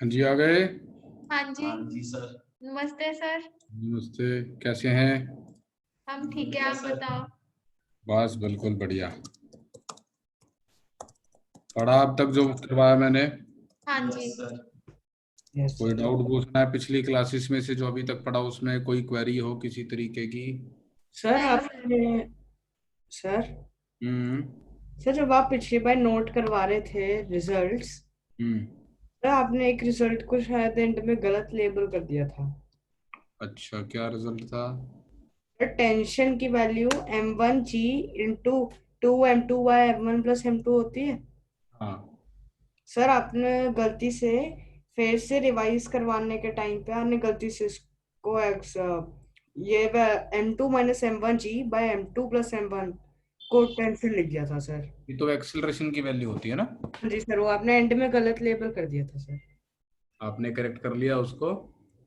हाँ जी, आ गए। हाँ जी। हाँ जी सर। नमस्ते सर। नमस्ते। कैसे हैं? हम ठीक है, आप बताओ। बस बिल्कुल बढ़िया। पढ़ा अब तक जो करवाया मैंने? हाँ जी सर। यस कोई सर। डाउट पूछना है पिछली क्लासेस में से जो अभी तक पढ़ा उसमें कोई क्वेरी हो किसी तरीके की? सर नहीं सर। आपने सर हम्म। सर जब आप पिछली बार नोट करवा रहे थे रिजल्ट्स, हम्म। सर आपने एक रिजल्ट को शायद एंड में गलत लेबल कर दिया था। अच्छा, क्या रिजल्ट था? सर टेंशन की value m1g × 2m2y m1 + m2 होती है। हाँ। सर आपने गलती से फिर से रिवाइज करवाने के टाइम पे आपने गलती से इसको ये m2 - m1g/m2 + m1 को टेंशन लिख दिया था सर। ये तो एक्सेलरेशन की वैल्यू होती है ना? हाँ जी सर, वो आपने एंड में गलत लेबल कर दिया था सर। आपने करेक्ट कर लिया उसको?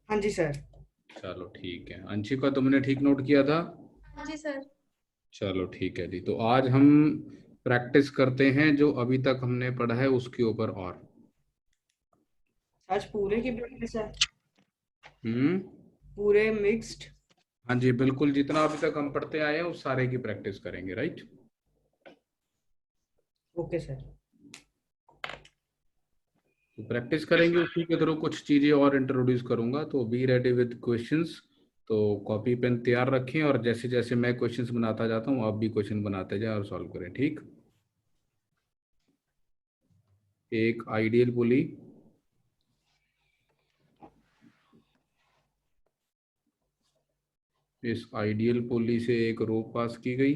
हाँ जी सर। चलो ठीक है। अंशिका, तुमने ठीक नोट किया था? हाँ जी सर। चलो ठीक है जी। तो आज हम प्रैक्टिस करते हैं जो अभी तक हमने पढ़ा है उसके ऊपर। और आज पूरे की प्रैक्टिस है। हम्म। पूरे मिक्स्ड। हाँ जी बिल्कुल, जितना अभी तक हम पढ़ते आए हैं उस सारे की प्रैक्टिस करेंगे, राइट? Okay sir. तो प्रैक्टिस करेंगे, उसी के थ्रू कुछ चीज़ें और इंट्रोड्यूस करूंगा। तो बी रेडी विद क्वेश्चंस। तो कॉपी पेन तैयार रखें और जैसे जैसे मैं क्वेश्चंस बनाता जाता हूँ आप भी क्वेश्चन बनाते जाएं और सॉल्व करें, ठीक? एक आइडियल पुली, इस आइडियल पुली से एक रोप पास की गई।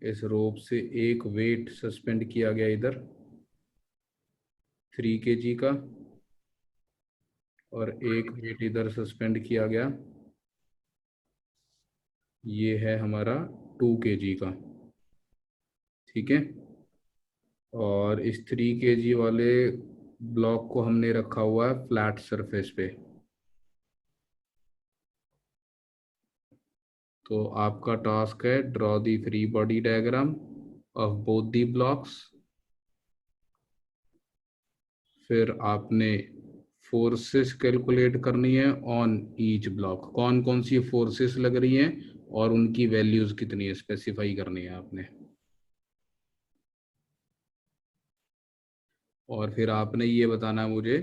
इस रोप से एक वेट सस्पेंड किया गया इधर 3 kg का, और एक वेट इधर सस्पेंड किया गया, ये है हमारा 2 kg का, ठीक है? और इस 3 kg वाले ब्लॉक को हमने रखा हुआ है फ्लैट सरफेस पे। तो आपका टास्क है draw the free body diagram of both the blocks. फिर आपने फोर्सेस कैलकुलेट करनी है ऑन ईच ब्लॉक, कौन कौन सी फोर्सेस लग रही हैं और उनकी वैल्यूज कितनी है स्पेसिफाई करनी है आपने। और फिर आपने ये बताना है मुझे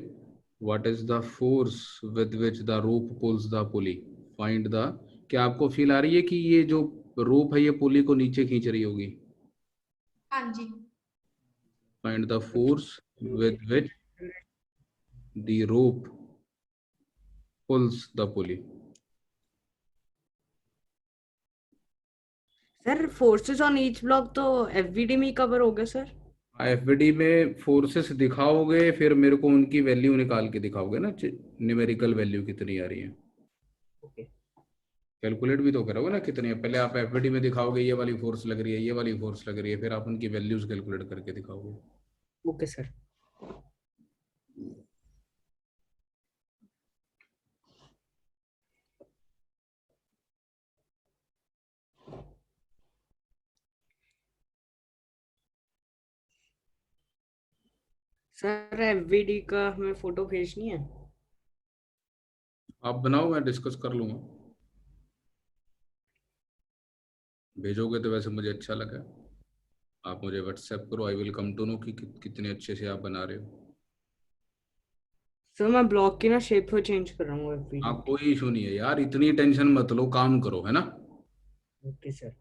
what is the force with which the rope pulls the pulley. Find the, क्या आपको फील आ रही है कि ये जो रोप है ये पुली को नीचे खींच रही होगी? हाँ जी। Find the force with which the rope pulls the pulley. Sir forces on each block तो एफबीडी में कवर हो गया सर। एफबीडी में फोर्सेस दिखाओगे फिर मेरे को उनकी वैल्यू निकाल के दिखाओगे ना, न्यूमेरिकल वैल्यू कितनी आ रही है। ओके। कैलकुलेट भी तो करोगे ना कितनी है। पहले आप एफबीडी में दिखाओगे ये वाली फोर्स लग रही है, ये वाली फोर्स लग रही है, फिर आप उनकी वैल्यूज कैलकुलेट करके दिखाओगे। Okay sir. सर एफबीडी का हमें फोटो भेजनी है। आप बनाओ, मैं डिस्कस कर लूंगा। भेजोगे तो वैसे मुझे अच्छा लगा। आप मुझे व्हाट्सएप करो, I will come to know कि कितने अच्छे से आप बना रहे हो। सर मैं ब्लॉक की ना शेप को चेंज कर रहा हूँ हाँ, एफबीडी। कोई इशू नहीं है यार, इतनी टेंशन मत लो, काम करो, है ना? Okay sir.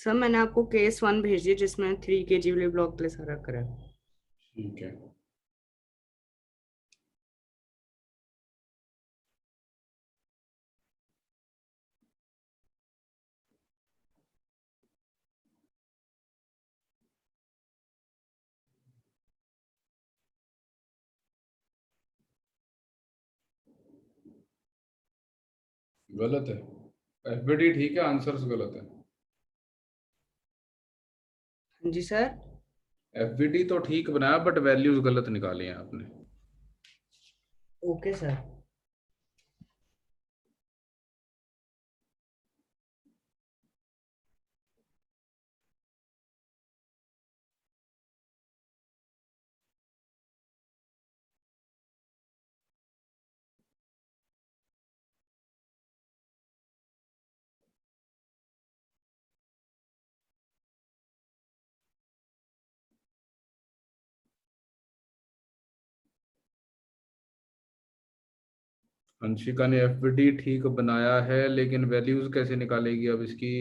सर मैंने आपको केस 1 भेज दिया जिसमें 3 kg वाले ब्लॉक के लिए सारा करा है। ठीक है। गलत है। एफबीडी ठीक है, आंसर्स गलत है। हाँ जी सर। एफबीडी तो ठीक बनाया बट वैल्यूज गलत निकाली हैं आपने। Okay sir. अंशिका ने एफबीडी ठीक बनाया है लेकिन वैल्यूज कैसे निकालेगी अब इसकी?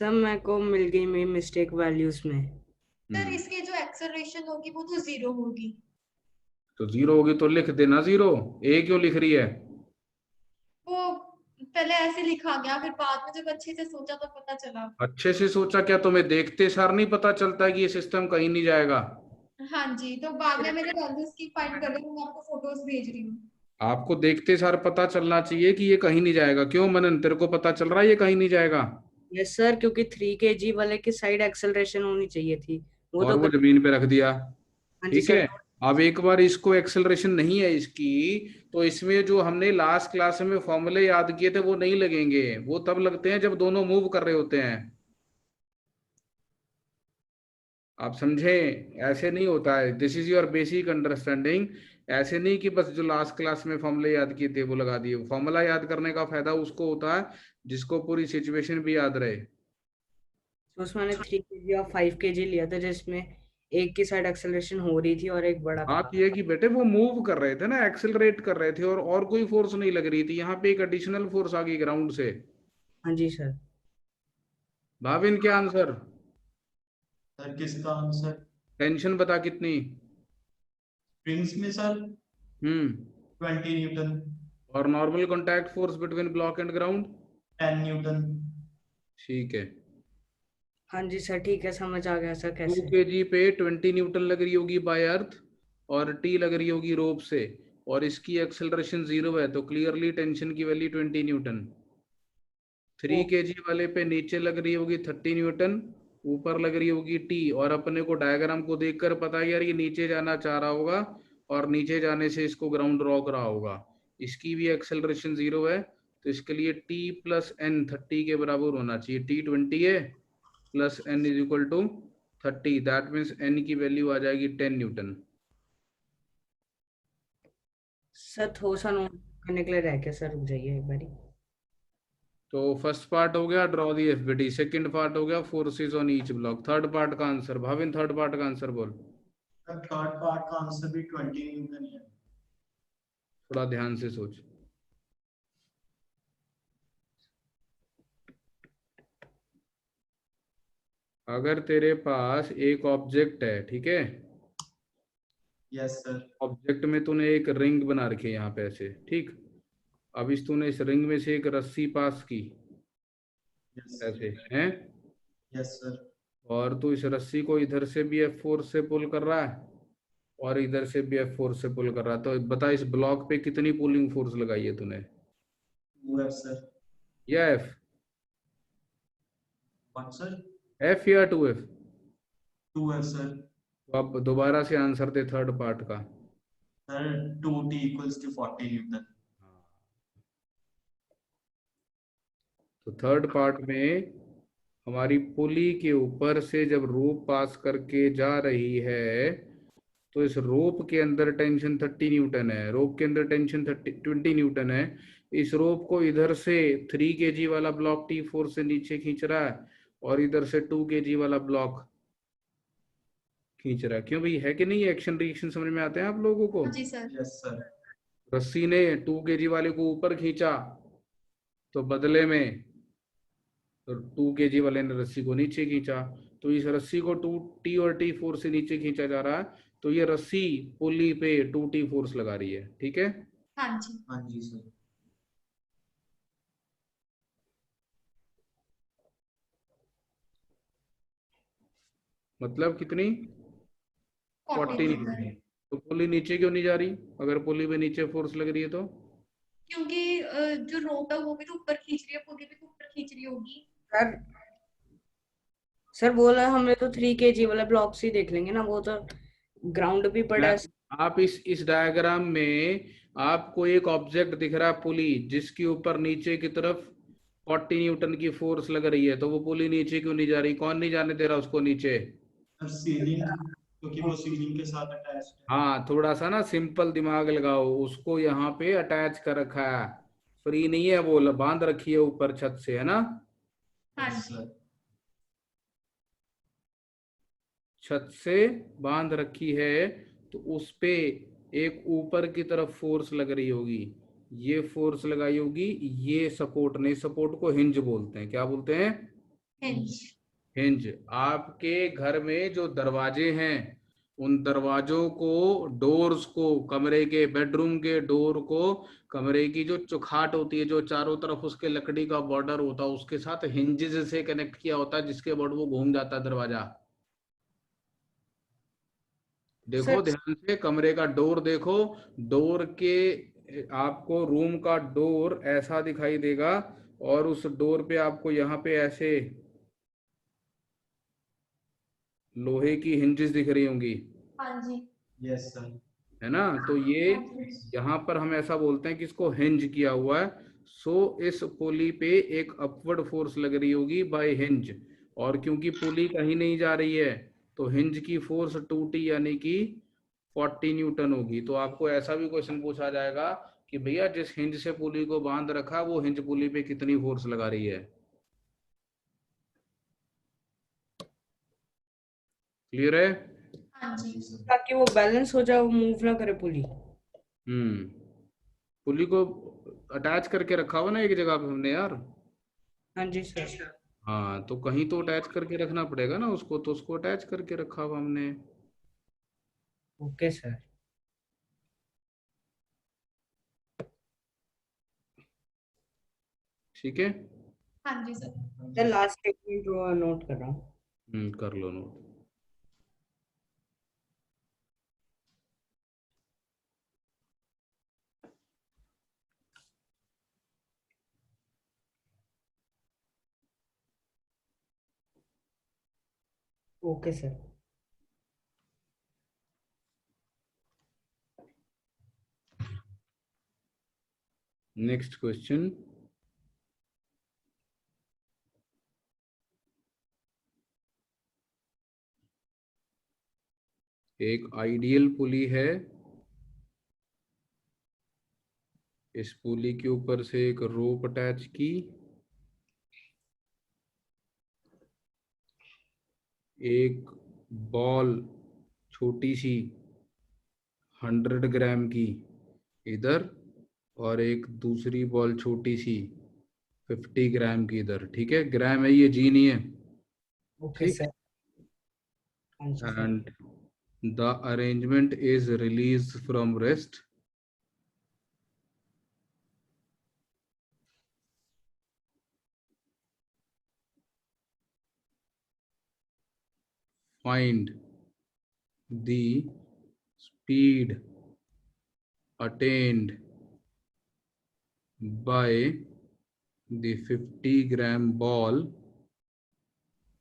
सर मेरे को मिल गई मेरी मिस्टेक वैल्यूज में। सर इसकी जो एक्सेलरेशन होगी वो तो 0 होगी। तो जीरो होगी तो लिख देना जीरो। ए क्यों लिख रही है? वो पहले ऐसे लिखा गया, फिर बाद में जब अच्छे से सोचा तो पता चला। अच्छे से सोचा क्या? तुम्हें देखते सार नहीं पता चलता कि ये सिस्टम कहीं नहीं जाएगा? हाँ जी, तो बाद में मैंने वैल्यूज की फाइंड कर रही हूँ, मैं आपको फोटोज भेज रही हूँ। आपको देखते सार पता चलना चाहिए कि ये कहीं नहीं जाएगा। क्यों मनन, तेरे को पता चल रहा है ये कहीं नहीं जाएगा? यस सर, क्योंकि 3 kg वाले की साइड एक्सेलरेशन होनी चाहिए थी, वो और तो वो जमीन पे रख दिया। हाँ जी ठीक सर। है। अब एक बार इसको एक्सेलरेशन नहीं है इसकी, तो इसमें जो हमने लास्ट क्लास में फॉर्मूले याद किए थे वो नहीं लगेंगे। वो तब लगते हैं जब दोनों मूव कर रहे होते हैं। आप समझे? ऐसे नहीं होता है। This is your basic understanding. ऐसे नहीं कि बस जो लास्ट क्लास में फॉर्मूले याद किए थे वो लगा दिए। फॉर्मूला याद करने का फायदा उसको होता है जिसको पूरी सिचुएशन भी याद रहे। तो उसमें मैंने 3 kg और 5 kg लिया था, जिसमें एक की साइड एक्सेलरेशन हो रही थी और एक बड़ा था। आप ये कि बेटे वो मूव कर रहे थे ना, एक्सेलरेट कर रहे थे, और कोई फोर्स नहीं लग रही थी। यहाँ पे एक एडिशनल फोर्स आ गई ग्राउंड से। हाँ जी सर। भाविन क्या आंसर? सर किसका आंसर? टेंशन बता कितनी? स्प्रिंग्स में सर हम्म। 20 न्यूटन। और normal contact force between block and ground? 10 Newton. ठीक है। हाँ जी सर, ठीक है, समझ आ गया सर 2 कैसे। kg पे 20 न्यूटन लग रही होगी बाय अर्थ, और टी लग रही होगी रोप से, और इसकी एक्सेलरेशन 0 है, तो क्लियरली टेंशन की वैल्यू 20 न्यूटन। 3 kg वाले पे नीचे लग रही होगी 30 न्यूटन, ऊपर लग रही होगी टी। और अपने को डायग्राम को देखकर पता है यार ये नीचे जाना चाह रहा होगा, और नीचे जाने से इसको ग्राउंड रोक रहा होगा। इसकी भी एक्सेलरेशन 0 है, तो इसके लिए टी प्लस एन 30 के बराबर होना चाहिए। टी 20 है plus N is equal to 30, that means N की वैल्यू आ जाएगी 10 न्यूटन। सर थोड़ा सा नोट करने के लिए रह गया सर, रुक जाइए एक बारी। तो फर्स्ट पार्ट हो गया draw the FBD, second part हो गया forces on each block, third part का आंसर भाविन, थर्ड पार्ट का आंसर बोल। थर्ड पार्ट का आंसर भी 20 न्यूटन है। थोड़ा ध्यान से सोच। अगर तेरे पास एक ऑब्जेक्ट है, ठीक है, यस सर। ऑब्जेक्ट में तूने एक रिंग बना रखी है यहाँ पे ऐसे, ठीक। अब इस तूने इस रिंग में से एक रस्सी पास की यस ऐसे हैं, यस सर। और तू इस रस्सी को इधर से भी एफ फोर्स से पुल कर रहा है और इधर से भी एफ फोर्स से पुल कर रहा है। तो बता इस ब्लॉक पे कितनी पुलिंग फोर्स लगाई है तूने? 2F sir. या एफ? 1 सर। एफ या 2F? 2F sir. तो अब दोबारा से आंसर दे थर्ड पार्ट का। Sir 2T equals to 40 newton. तो थर्ड पार्ट में हमारी पुली के ऊपर से जब रोप पास करके जा रही है, तो इस रोप के अंदर टेंशन 30 न्यूटन है, रोप के अंदर टेंशन 20 न्यूटन है। इस रोप को इधर से 3 kg वाला ब्लॉक टी फोर्स से नीचे खींच रहा है, और इधर से 2 kg वाला ब्लॉक खींच रहा है। क्यों भाई, है कि नहीं? एक्शन रिएक्शन समझ में आते हैं आप लोगों को? हाँ जी सर। Yes sir. रस्सी ने 2 kg वाले को ऊपर खींचा, तो बदले में 2 kg वाले ने रस्सी को नीचे खींचा, तो इस रस्सी को 2T और T फोर्स से नीचे खींचा जा रहा है, तो ये रस्सी पुली पे 2T फोर्स लगा रही है, ठीक है। हाँ जी। हाँ जी सर। मतलब कितनी? 40 40 न्यूटन। न्यूटन। तो पुली नीचे क्यों नहीं जा रही अगर पुली पे नीचे फोर्स लग रही है तो? क्योंकि जो रोप है वो भी तो ऊपर खींच रही है, पुली भी तो ऊपर खींच रही होगी। सर सर बोला हमने तो 3 kg वाला ब्लॉक्स ही देख लेंगे ना, वो तो ग्राउंड भी पड़ा मैं है। आप इस डायग्राम में आपको एक ऑब्जेक्ट दिख रहा है पुली, जिसके ऊपर नीचे की तरफ 40 न्यूटन की फोर्स लग रही है, तो वो पुली नीचे क्यों नहीं जा रही? कौन नहीं जाने दे रहा उसको नीचे? सर सीलिंग, क्योंकि वो सीलिंग के साथ अटैच्ड है। हाँ, थोड़ा सा ना सिंपल दिमाग लगाओ, उसको यहाँ पे अटैच कर रखा है, फ्री नहीं है, वो बांध रखी है ऊपर छत से, है ना। हाँ यस जी। सर। छत से बांध रखी है, तो उस पे एक ऊपर की तरफ फोर्स लग रही होगी, ये फोर्स लगाई होगी, ये सपोर्ट नहीं, सपोर्ट को हिंज बोलते हैं, क्या बोलते हैं? हिंज। हिंज। आपके घर में जो दरवाजे हैं, उन दरवाजों को, डोर्स को, कमरे के बेडरूम के डोर को, कमरे की जो चौखाट होती है, जो चारों तरफ उसके लकड़ी का बॉर्डर होता है, उसके साथ हिंजेस से कनेक्ट किया होता है, जिसके बाद वो घूम जाता है दरवाजा। देखो सर ध्यान से, कमरे का डोर देखो, डोर के, आपको रूम का डोर ऐसा दिखाई देगा, और उस डोर पे आपको यहाँ पे ऐसे लोहे की हिंजेस दिख रही होंगी, हाँ जी। Yes sir. है ना। तो ये हाँ जी। यहाँ पर हम ऐसा बोलते हैं कि इसको हिंज किया हुआ है। सो इस पुली पे एक अपवर्ड फोर्स लग रही होगी बाय हिंज, और क्योंकि पुली कहीं नहीं जा रही है, तो हिंज की फोर्स 2T यानी कि 40 न्यूटन होगी। तो आपको ऐसा भी क्वेश्चन पूछा जाएगा कि भैया जिस हिंज से पुली को बांध रखा, वो हिंज पुली पे कितनी फोर्स लगा रही है। क्लियर है? हाँ जी। जी सर। ताकि वो बैलेंस हो जाए, वो मूव ना करे पुली। पुली को अटैच करके रखा हुआ ना एक जगह पे हमने यार। हाँ जी सर। हाँ, तो कहीं तो अटैच करके रखना पड़ेगा ना उसको, तो उसको अटैच करके रखा हुआ हमने। Okay sir. ठीक है। हाँ जी sir. Sir last statement note कर रहा हूँ। कर लो note. Okay sir. Next question. एक आइडियल पुली है, इस पुली के ऊपर से एक रोप अटैच की, एक बॉल छोटी सी 100 ग्राम की इधर, और एक दूसरी बॉल छोटी सी 50 ग्राम की इधर, ठीक है, ग्राम है ये, जी नहीं है। ओके ठीक। सर। हाँ जी sir. And the arrangement is release from rest, find the speed attained by the 50-gram ball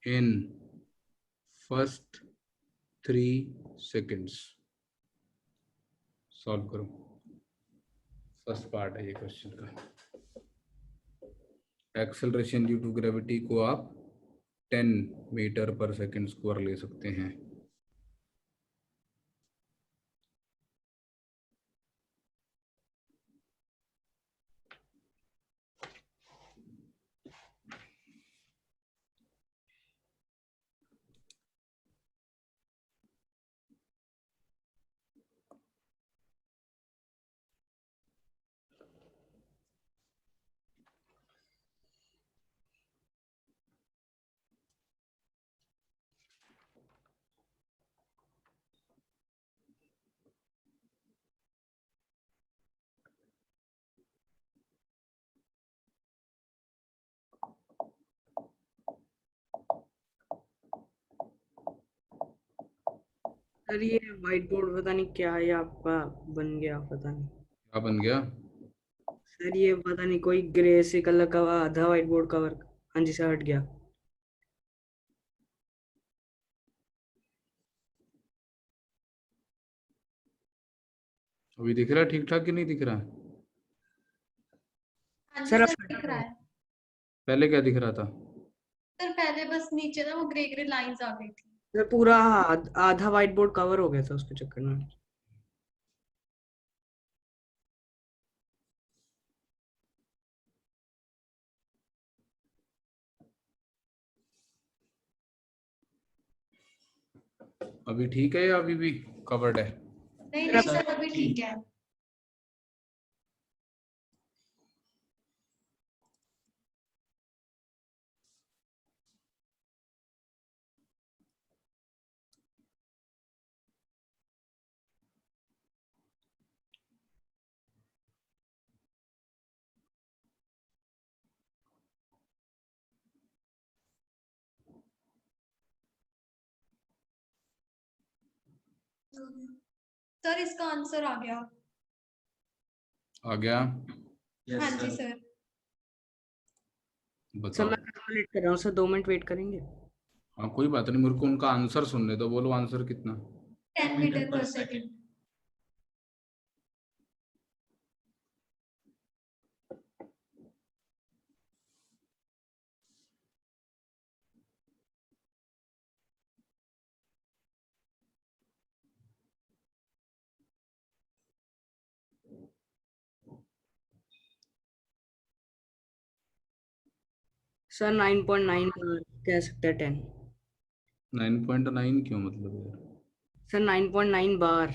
in first 3 seconds। Solve करो। फर्स्ट पार्ट है ये क्वेश्चन का। एक्सेलरेशन ड्यू टू ग्रेविटी को आप 10 मीटर पर सेकेंड स्क्वायर ले सकते हैं। सर ये व्हाइट बोर्ड पता नहीं क्या है आपका बन गया, पता नहीं क्या बन गया? सर। ये पता नहीं कोई ग्रे से कलर का आधा व्हाइट बोर्ड कवर, हाँ जी सर, हट गया। अभी दिख रहा है ठीक ठाक कि नहीं दिख रहा? हाँ जी सर अब सर, हट दिख रहा गया। है। पहले क्या दिख रहा था? सर पहले बस नीचे ना वो ग्रे ग्रे लाइंस आ गई थी। सर पूरा आधा व्हाइट बोर्ड कवर हो गया था उसके चक्कर में। अभी ठीक है या अभी भी कवर्ड है? नहीं सर नहीं अब सर, अभी ठीक है। सर इसका आंसर आ गया। आ गया? Yes, हाँ जी sir. सर। सर बताओ। मैं कैलकुलेट कर रहा हूँ सर, 2 मिनट वेट करेंगे। हाँ कोई बात नहीं, मेरे को उनका आंसर सुनने दो। बोलो आंसर कितना? 10 मीटर पर सेकेंड। सर 9.9 कह सकते हैं 10। 9.9 क्यों मतलब यार? सर 9.9 बार।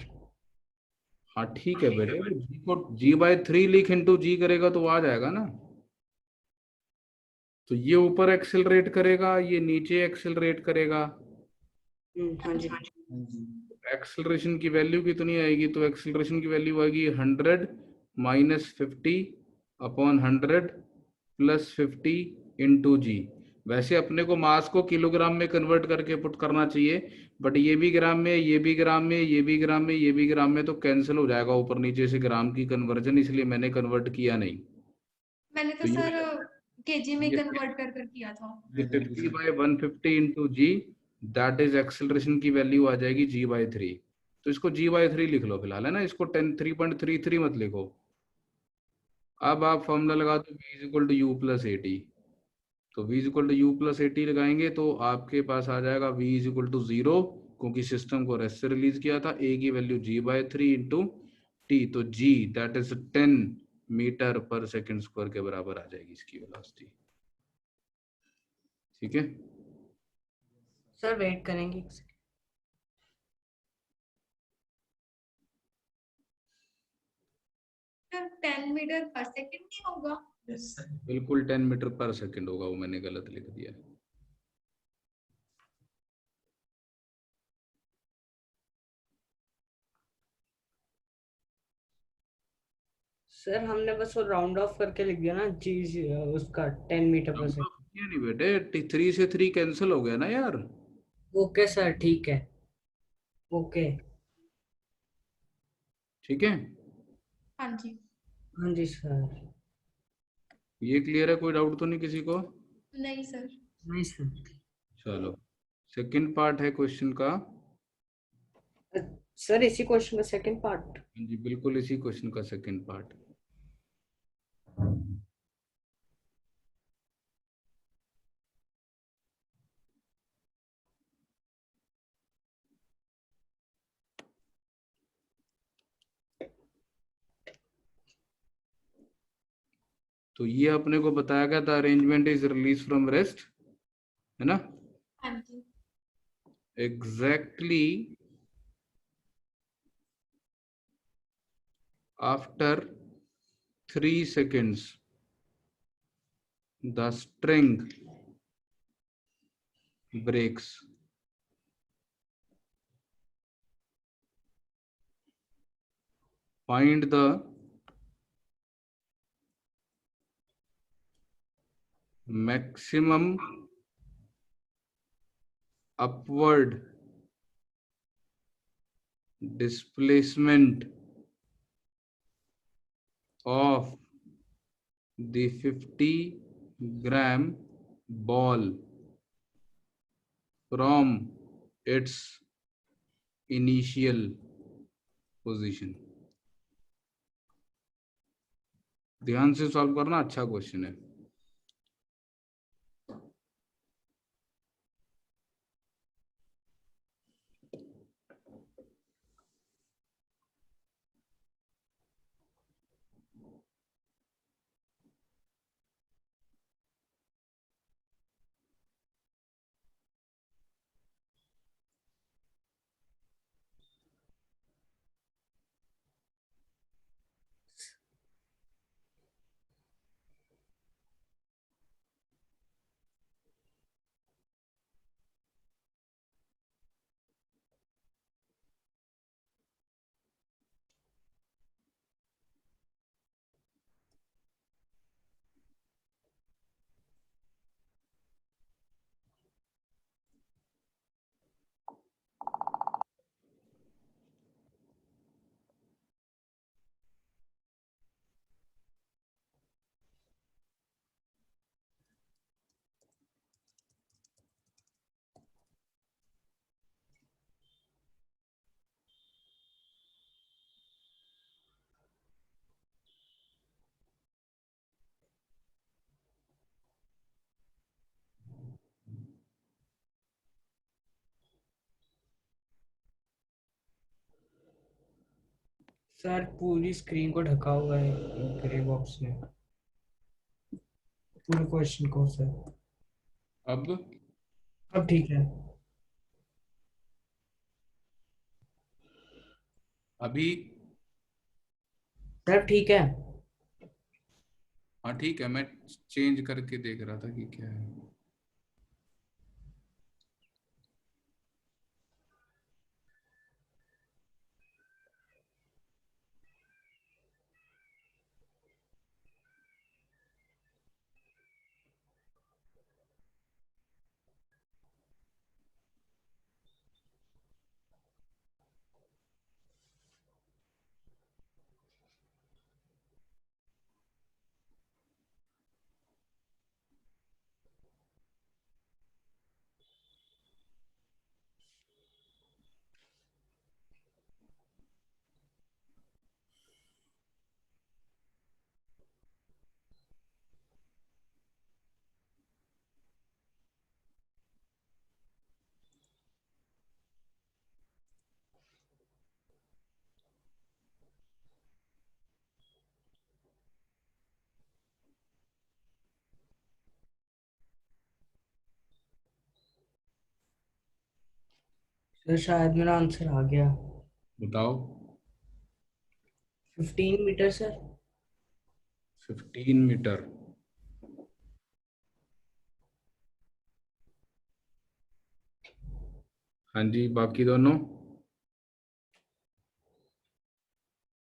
हाँ ठीक है बेटे, जी को G/3 लिख इंटू जी करेगा तो आ जाएगा ना। तो ये ऊपर एक्सेलरेट करेगा, ये नीचे एक्सेलरेट करेगा। हाँ जी। एक्सेलरेशन की वैल्यू कितनी आएगी? तो एक्सेलरेशन की वैल्यू आएगी 100 माइनस 50 अपॉन 100 प्लस 50 इंटू जी। वैसे अपने को मास को किलोग्राम में कन्वर्ट करके पुट करना चाहिए, बट ये भी ग्राम में, ये भी ग्राम में, ये भी ग्राम में, ये भी ग्राम में, तो कैंसिल हो जाएगा ऊपर नीचे से ग्राम की कन्वर्जन, इसलिए मैंने कन्वर्ट किया नहीं। मैंने तो तो सर केजी में ये कन्वर्ट कर कर किया था। ये 50/150 into G, that is acceleration की वैल्यू आ जाएगी G/3। तो इसको G/3 लिख लो फिलहाल, है ना, इसको 3.33 मत लिखो। अब आप फॉर्मूला लगा दो V is equal to U plus A T. तो V is equal to U plus A T लगाएंगे तो आपके पास आ जाएगा V इज इक्वल टू 0, क्योंकि सिस्टम को रेस्ट से रिलीज किया था। ए की वैल्यू G/3 इंटू टी, तो G दैट इज 10 मीटर पर सेकेंड स्क्वायर के बराबर आ जाएगी इसकी वेलोसिटी। ठीक है। सर वेट करेंगे एक सेकंड। सर 10 मीटर पर सेकेंड नहीं होगा? Yes, sir. बिल्कुल 10 मीटर पर सेकंड होगा, वो मैंने गलत लिख दिया। सर हमने बस वो राउंड ऑफ करके लिख दिया ना जी, उसका 10 मीटर पर राउंड ऑफ सेकंड। किया नहीं बेटे, 3 से 3 कैंसिल हो गया ना यार। ओके सर, ठीक है। ओके। ठीक है, हाँ जी। हाँ जी सर। ये क्लियर है? कोई डाउट तो नहीं किसी को? नहीं सर। नहीं सर। चलो, सेकंड पार्ट है क्वेश्चन का। सर इसी क्वेश्चन का सेकंड पार्ट। हाँ जी, बिल्कुल इसी क्वेश्चन का सेकंड पार्ट। तो ये अपने को बताया गया था, arrangement is release from rest, है ना। हाँ जी। Exactly after 3 seconds the string breaks. Find the maximum upward displacement of the 50-gram ball from its initial position। ध्यान से सॉल्व करना, अच्छा क्वेश्चन है। सर पूरी स्क्रीन को ढका हुआ है ग्रे बॉक्स में, पूरे क्वेश्चन को सर। अब ठीक है। अभी सर ठीक है। हाँ ठीक है, मैं चेंज करके देख रहा था कि क्या है। सर शायद मेरा आंसर आ गया। बताओ। 15 मीटर सर। 15 मीटर। हाँ जी, बाकी दोनों।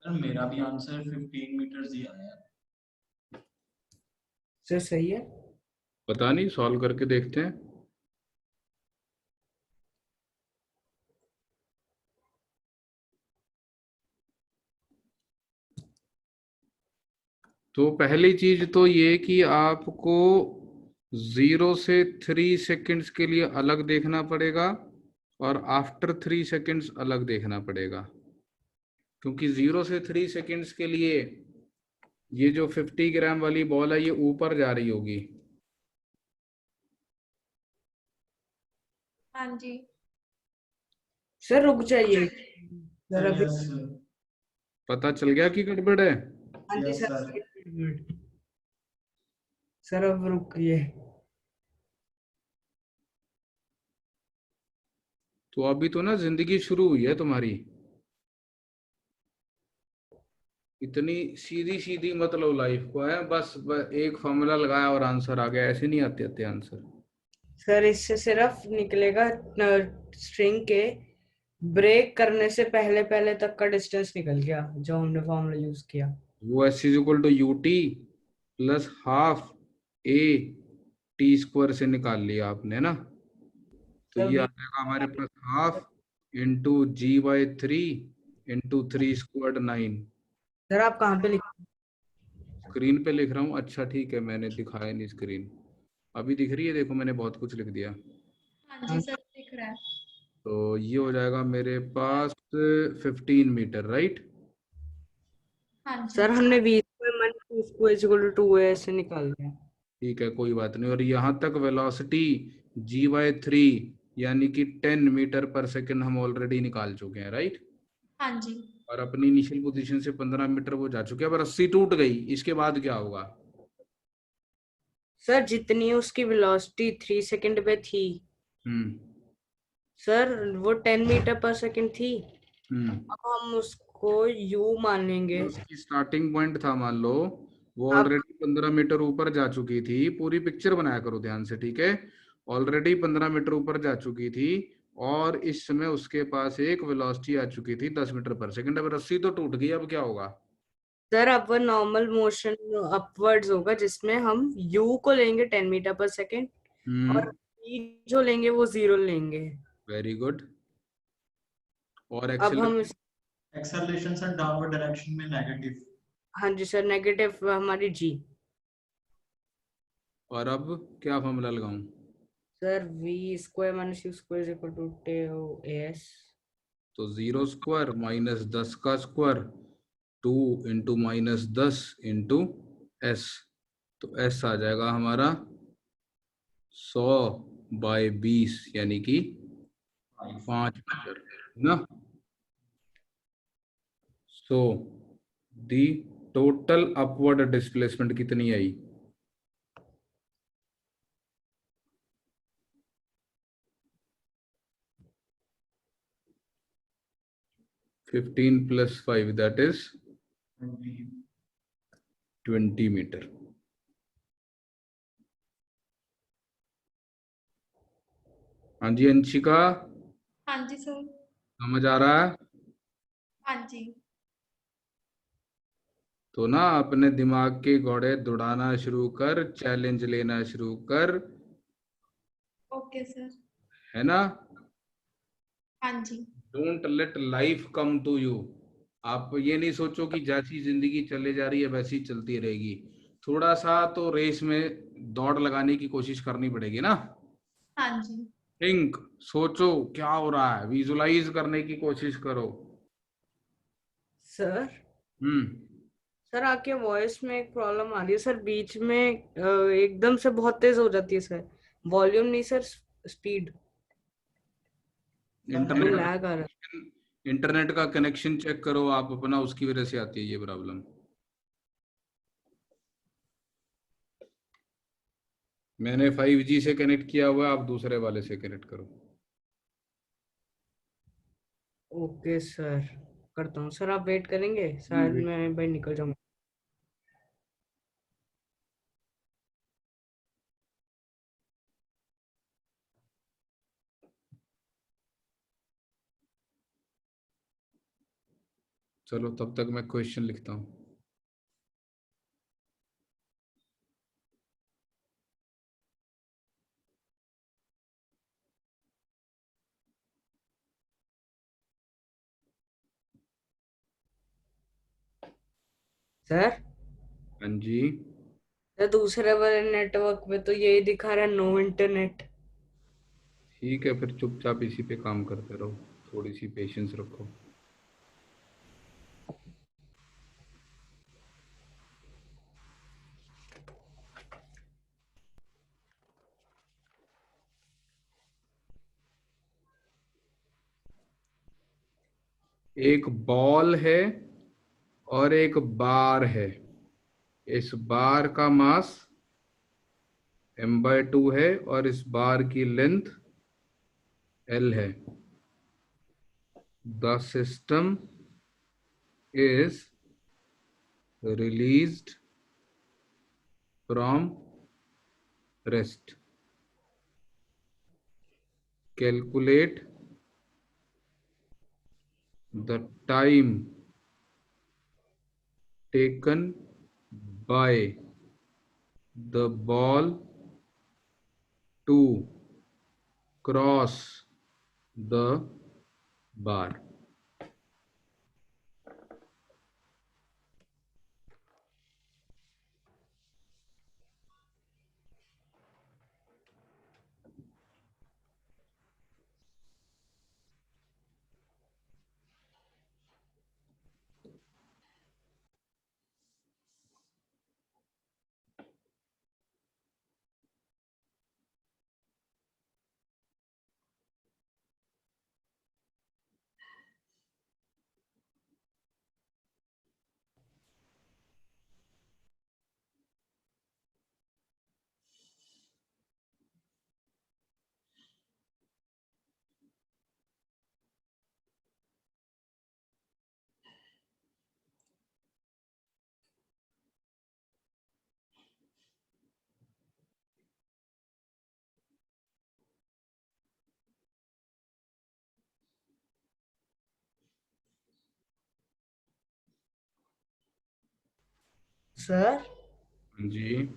सर मेरा भी आंसर 15 मीटर दिया है। सर सही है। पता नहीं, सॉल्व करके देखते हैं। तो पहली चीज तो ये कि आपको 0 से 3 सेकंड्स के लिए अलग देखना पड़ेगा और आफ्टर 3 सेकंड्स अलग देखना पड़ेगा, क्योंकि 0 से 3 सेकंड्स के लिए ये जो 50 ग्राम वाली बॉल है ये ऊपर जा रही होगी। हाँ जी। सर रुक जाइए सर, अभी। यस पता चल गया कि गड़बड़ है। हाँ जी यस सर। सर। सर अब रुकिए। तो अभी तो ना जिंदगी शुरू हुई है तुम्हारी। इतनी सीधी सीधी मतलब लाइफ को है, बस एक फॉर्मूला लगाया और आंसर आ गया, ऐसे नहीं आते आते आंसर। सर इससे सिर्फ निकलेगा स्ट्रिंग के ब्रेक करने से पहले पहले तक का डिस्टेंस निकल गया जो हमने फॉर्मूला यूज किया। वो S is equal to U T plus half A T square से निकाल लिया आपने ना, तो सर ये आ जाएगा हमारे पास half into g/3 into 3² 9। Sir आप कहाँ पे लिख स्क्रीन पे लिख रहा हूँ। अच्छा ठीक है, मैंने दिखाया नहीं स्क्रीन। अभी दिख रही है, देखो मैंने बहुत कुछ लिख दिया। हाँ जी सर दिख रहा है। तो ये हो जाएगा मेरे पास 15 मीटर, राइट। हाँ जी सर हमने v square minus 2 square equal to 2 ऐसे निकाल दिया। ठीक है, कोई बात नहीं। और यहाँ तक वेलोसिटी g/3 यानी कि 10 मीटर पर सेकेंड हम ऑलरेडी निकाल चुके हैं, राइट। हाँ जी। और अपनी इनिशियल पोजीशन से 15 मीटर वो जा चुके हैं। अब रस्सी टूट गई, इसके बाद क्या होगा? सर जितनी उसकी वेलोसिटी 3 सेकंड पे थी, हम्म सर वो 10 मीटर पर सेकंड थी। हम्म अब हम उसको u मान लेंगे। उसकी स्टार्टिंग पॉइंट था, मान लो वो अब ऑलरेडी 15 मीटर ऊपर जा चुकी थी। पूरी पिक्चर बनाया करो ध्यान से, ठीक है। ऑलरेडी 15 मीटर ऊपर जा चुकी थी और इस समय उसके पास एक वेलोसिटी आ चुकी थी 10 मीटर पर सेकंड। अब रस्सी तो टूट गई, अब क्या होगा? सर अब वो नॉर्मल मोशन अपवर्ड्स होगा जिसमें हम u को लेंगे 10 मीटर पर सेकंड और v जो लेंगे वो 0 लेंगे। Very good. और अब हम Acceleration sir downward direction में negative. हाँ जी सर, नेगेटिव हमारी g। और अब क्या फॉर्मूला लगाऊं? Sir v square minus u square equal to as। तो 0² माइनस 10 का square 2 into minus 10 into S. तो एस आ जाएगा हमारा 100/20 यानी कि 5 मीटर, ना। So the total upward displacement कितनी आई? Fifteen plus 5 that is 20 metre. हाँ जी अंशिका, हाँ जी सर। समझ आ रहा है? हाँ जी। तो ना अपने दिमाग के घोड़े दौड़ाना शुरू कर, चैलेंज लेना शुरू कर, ओके सर। है ना। हाँ जी। Don't let life come to you. आप ये नहीं सोचो कि जैसी जिंदगी चले जा रही है वैसी चलती रहेगी। थोड़ा सा तो रेस में दौड़ लगाने की कोशिश करनी पड़ेगी ना। हाँ जी। थिंक, सोचो क्या हो रहा है, विजुलाइज करने की कोशिश करो। सर हम्म सर आपके वॉइस में एक प्रॉब्लम आ रही है सर, बीच में एकदम से बहुत तेज हो जाती है सर। वॉल्यूम नहीं सर, स्पीड इंटरनेट लैग आ रहा है। इंटरनेट का कनेक्शन चेक करो आप अपना, उसकी वजह से आती है ये प्रॉब्लम। मैंने 5G से कनेक्ट किया हुआ है, आप दूसरे वाले से कनेक्ट करो। ओके सर, करता हूँ सर, आप वेट करेंगे शायद वेट। मैं भाई निकल जाऊँ। चलो तब तक मैं क्वेश्चन लिखता हूँ। सर हाँ जी। सर दूसरे वाले नेटवर्क पे तो यही दिखा रहा है, नो इंटरनेट। ठीक है, फिर चुपचाप इसी पे काम करते रहो, थोड़ी सी पेशेंस रखो। एक बॉल है और एक बार है। इस बार का मास m/2 है और इस बार की लेंथ l है। The system is released from rest. Calculate the time taken by the ball to cross the bar. Sir जी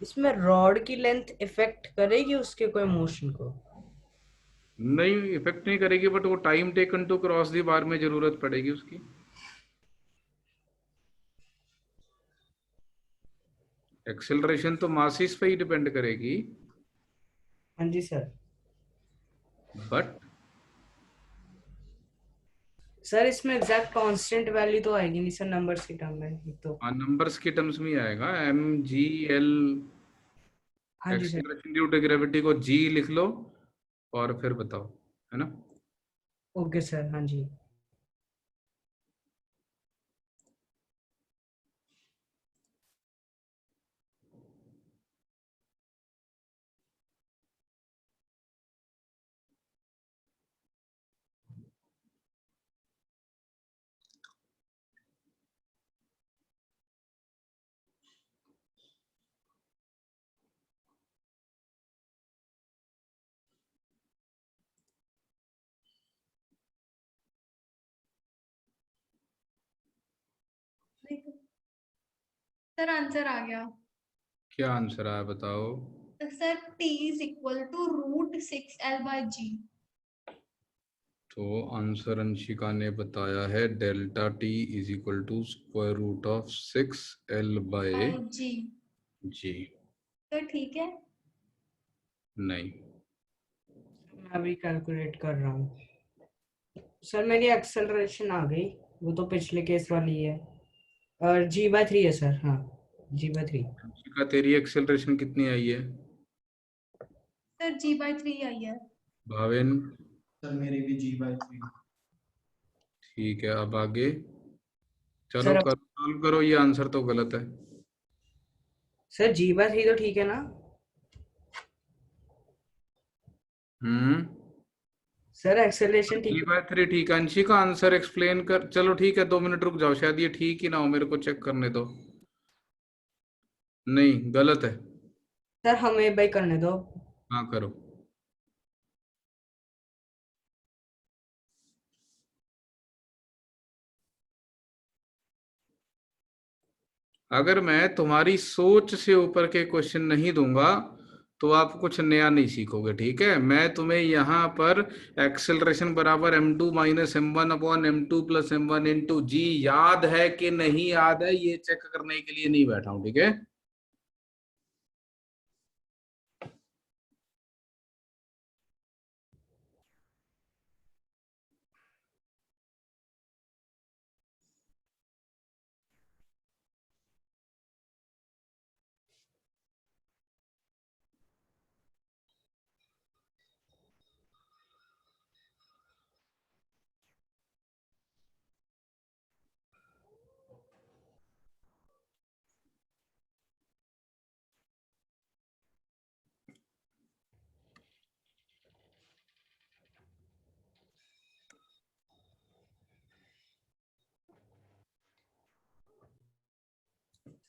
इसमें रॉड की लेंथ इफेक्ट करेगी उसके कोई मोशन को? नहीं, इफेक्ट नहीं करेगी, बट वो time taken to cross the bar में जरूरत पड़ेगी उसकी। एक्सेलरेशन तो मासिस पे ही डिपेंड करेगी, हाँ जी सर। बट सर इसमें एग्जैक्ट कांस्टेंट वैल्यू तो आएगी नहीं सर, नंबर्स की टर्म में ही तो। नंबर्स के टर्म्स में ही आएगा। mgl, हाँ जी सर। एक्सेलरेशन ड्यू टू ग्रेविटी को g लिख लो और फिर बताओ, है ना। ओके सर, हाँ जी। सर आंसर आ गया। क्या आंसर आया बताओ। Sir T is equal to √6L/G। तो आंसर अंशिका ने बताया है delta T is equal to square root of 6L/G। जी तो ठीक है। नहीं, मैं अभी कैलकुलेट कर रहा हूँ सर। मेरी एक्सेलरेशन आ गई, वो तो पिछले केस वाली है। और G/3 है सर, हाँ G/3। अंशिका तेरी एक्सेलरेशन कितनी आई है। सर G/3 आई है। भावेन। सर मेरी भी G/3। ठीक है, अब आगे चलो सर करो, सॉल्व करो, ये आंसर तो गलत है। सर G/3 तो ठीक है ना? हम्म। सर एक्सेलरेशन ठीक है? G/3 ठीक है। अंशिका आंसर एक्सप्लेन कर, चलो ठीक है, 2 मिनट रुक जाओ, शायद ये ठीक ही ना हो, मेरे को चेक करने दो। नहीं, गलत है। सर हमें भाई करने दो। हाँ करो। अगर मैं तुम्हारी सोच से ऊपर के क्वेश्चन नहीं दूंगा तो आप कुछ नया नहीं सीखोगे, ठीक है। मैं तुम्हें यहाँ पर एक्सेलरेशन बराबर m2-m1/m2+m1 याद है कि नहीं याद है ये चेक करने के लिए नहीं बैठा हूं, ठीक है।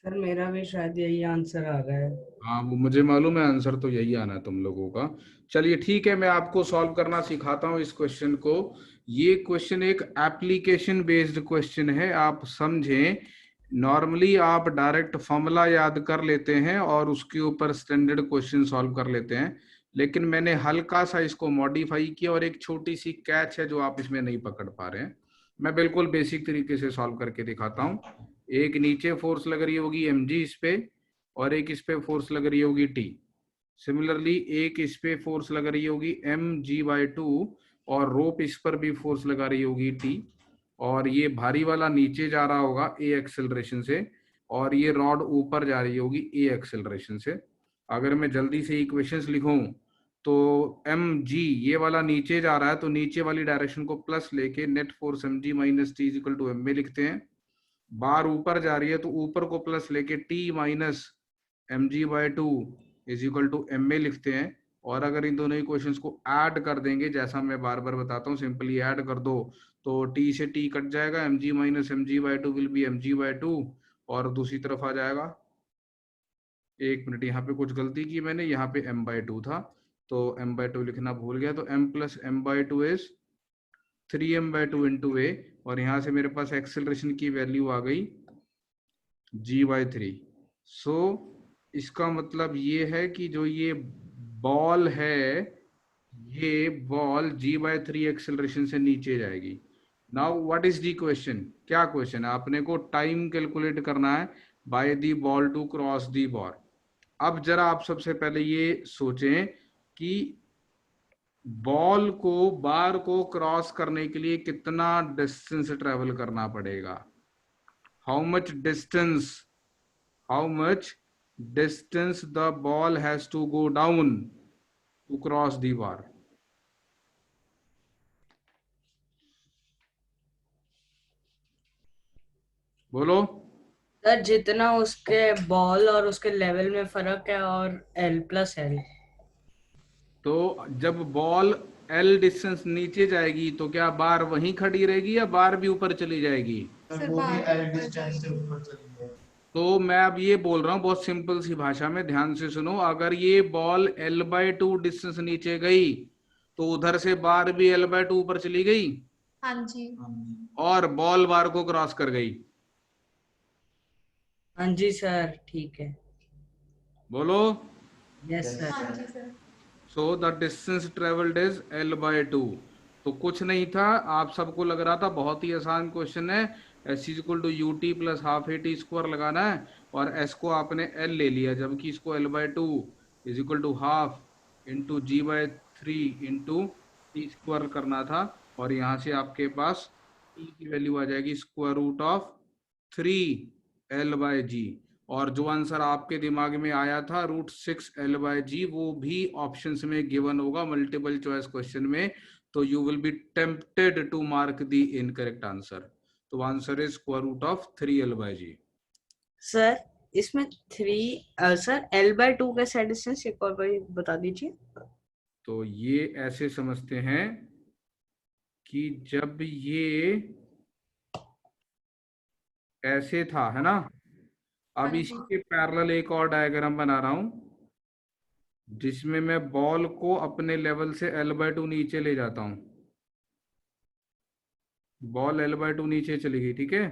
सर मेरा भी शायद यही आंसर आ गया है। हाँ, वो मुझे मालूम है, आंसर तो यही आना है तुम लोगों का। चलिए ठीक है, मैं आपको सॉल्व करना सिखाता हूँ इस क्वेश्चन को। ये क्वेश्चन एक एप्लीकेशन बेस्ड क्वेश्चन है, आप समझें। नॉर्मली आप डायरेक्ट फॉर्मूला याद कर लेते हैं और उसके ऊपर स्टैंडर्ड क्वेश्चन सॉल्व कर लेते हैं, लेकिन मैंने हल्का सा इसको मॉडिफाई किया और एक छोटी सी कैच है जो आप इसमें नहीं पकड़ पा रहे हैं। मैं बिल्कुल बेसिक तरीके से सॉल्व करके दिखाता हूँ। एक नीचे फोर्स लग रही होगी mg इस पे, और एक इस पे फोर्स लग रही होगी t। सिमिलरली एक इस पे फोर्स लग रही होगी mg/2, और रोप इस पर भी फोर्स लगा रही होगी t, और ये भारी वाला नीचे जा रहा होगा a एक्सेलरेशन से, और ये रॉड ऊपर जा रही होगी a एक्सेलरेशन से। अगर मैं जल्दी से इक्वेशंस लिखूं तो mg ये वाला नीचे जा रहा है, तो नीचे वाली डायरेक्शन को प्लस लेके net force mg minus T equal to M में लिखते हैं। बार ऊपर जा रही है तो ऊपर को प्लस लेके t minus mg/2 is equal to M में लिखते हैं। और अगर इन दोनों इक्वेशंस को ऐड कर देंगे, जैसा मैं बार बार बताता हूँ, सिंपली ऐड कर दो तो t से t कट जाएगा, mg minus mg/2 will be mg/2, और दूसरी तरफ आ जाएगा। एक मिनट, यहाँ पे कुछ गलती की मैंने, यहाँ पे m/2 था तो m/2 लिखना भूल गया, तो m plus m/2 is 3m/2 into A, और यहाँ से मेरे पास एक्सेलरेशन की वैल्यू आ गई g/3। सो इसका मतलब ये है कि जो ये बॉल है, ये बॉल g/3 एक्सेलरेशन से नीचे जाएगी। Now what is the question? क्या क्वेश्चन है? आपने को टाइम कैलकुलेट करना है by the ball to cross the bar. अब जरा आप सबसे पहले ये सोचें कि बॉल को, बार को क्रॉस करने के लिए कितना डिस्टेंस ट्रेवल करना पड़ेगा। How much distance, how much distance the ball has to go down to cross the bar. बोलो। सर जितना उसके बॉल और उसके लेवल में फर्क है, और L प्लस L। तो जब बॉल एल डिस्टेंस नीचे जाएगी तो क्या बार वहीं खड़ी रहेगी या बार भी ऊपर चली जाएगी? सर सर वो भी बाहर एल ऊपर डिस्टेंस से जाएगी। ऊपर चली गई। तो मैं अब ये बोल रहा हूँ बहुत सिंपल सी भाषा में, ध्यान से सुनो। अगर ये बॉल l/2 डिस्टेंस नीचे गई तो उधर से बार भी l/2 ऊपर चली गई, हाँ जी। और बॉल बार को क्रॉस कर गई। हाँ जी सर, ठीक है। बोलो। Yes Yes, sir. हाँ sir. जी sir. So the distance travelled is l/2। तो कुछ नहीं था, आप सबको लग रहा था बहुत ही आसान क्वेश्चन है, s equal to U T plus half A T square लगाना है, और s को आपने l ले लिया, जबकि इसको l/2 is equal to half into g/3 into T square करना था। और यहाँ से आपके पास t की वैल्यू आ जाएगी स्क्वायर रूट ऑफ 3l/g। और जो आंसर आपके दिमाग में आया था √6l/g, वो भी ऑप्शंस में गिवन होगा मल्टीपल चॉइस क्वेश्चन में, तो you will be tempted to mark the incorrect answer. तो answer is square root of 3l/g। Sir इसमें 3, सर L/2 का साइड डिस्टेंस एक और बार बता दीजिए। तो ये ऐसे समझते हैं कि जब ये ऐसे था, है ना, अब हाँ इसी जी। के पैरेलल एक और डायग्राम बना रहा हूं जिसमें मैं बॉल को अपने लेवल से l/2 नीचे ले जाता हूं। बॉल l/2 नीचे चली गई, ठीक है।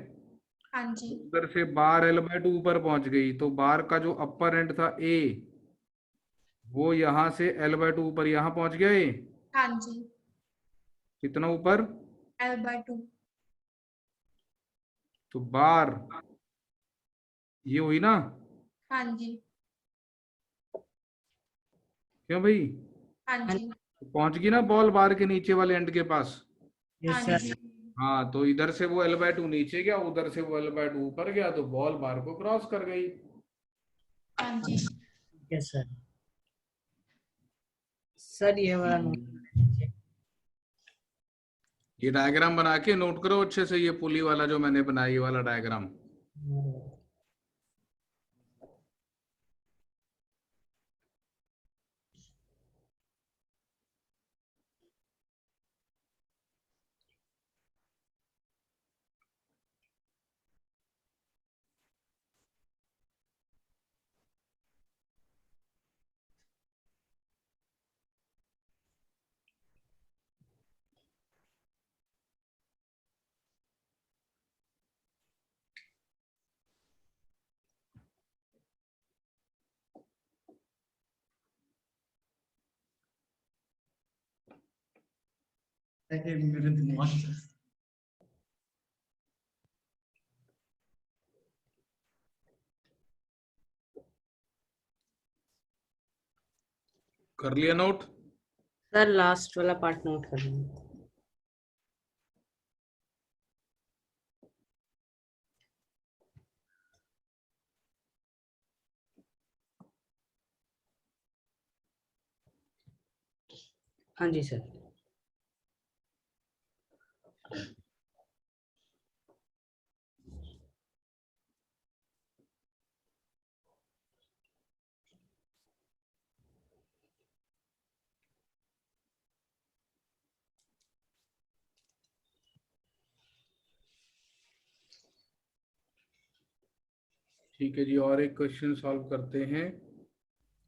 हाँ जी। उधर से बार l/2 ऊपर पहुंच गई, तो बार का जो अपर एंड था ए, वो यहां से l/2 ऊपर यहां पहुंच गया ए। हाँ जी। कितना ऊपर? L/2। तो बार ये हुई ना, हाँ जी। क्यों भाई? हाँ हाँ जी। तो पहुंच गई ना बॉल बार के नीचे वाले एंड के पास। यस हाँ सर। जी। हाँ, तो इधर से वो l/2 नीचे गया, उधर से वो l/2 ऊपर गया, तो बॉल बार को क्रॉस कर गई। हाँ जी। Yes sir. सर ये वाला नोट कर लीजिए। ये डायग्राम बना के नोट करो अच्छे से, ये पुली वाला जो मैंने बनाया, ये वाला डायग्राम। मेरे दिमाग से कर लिया नोट? सर लास्ट वाला पार्ट नोट कर लूँ। हाँ जी सर। ठीक है जी, और एक क्वेश्चन सॉल्व करते हैं।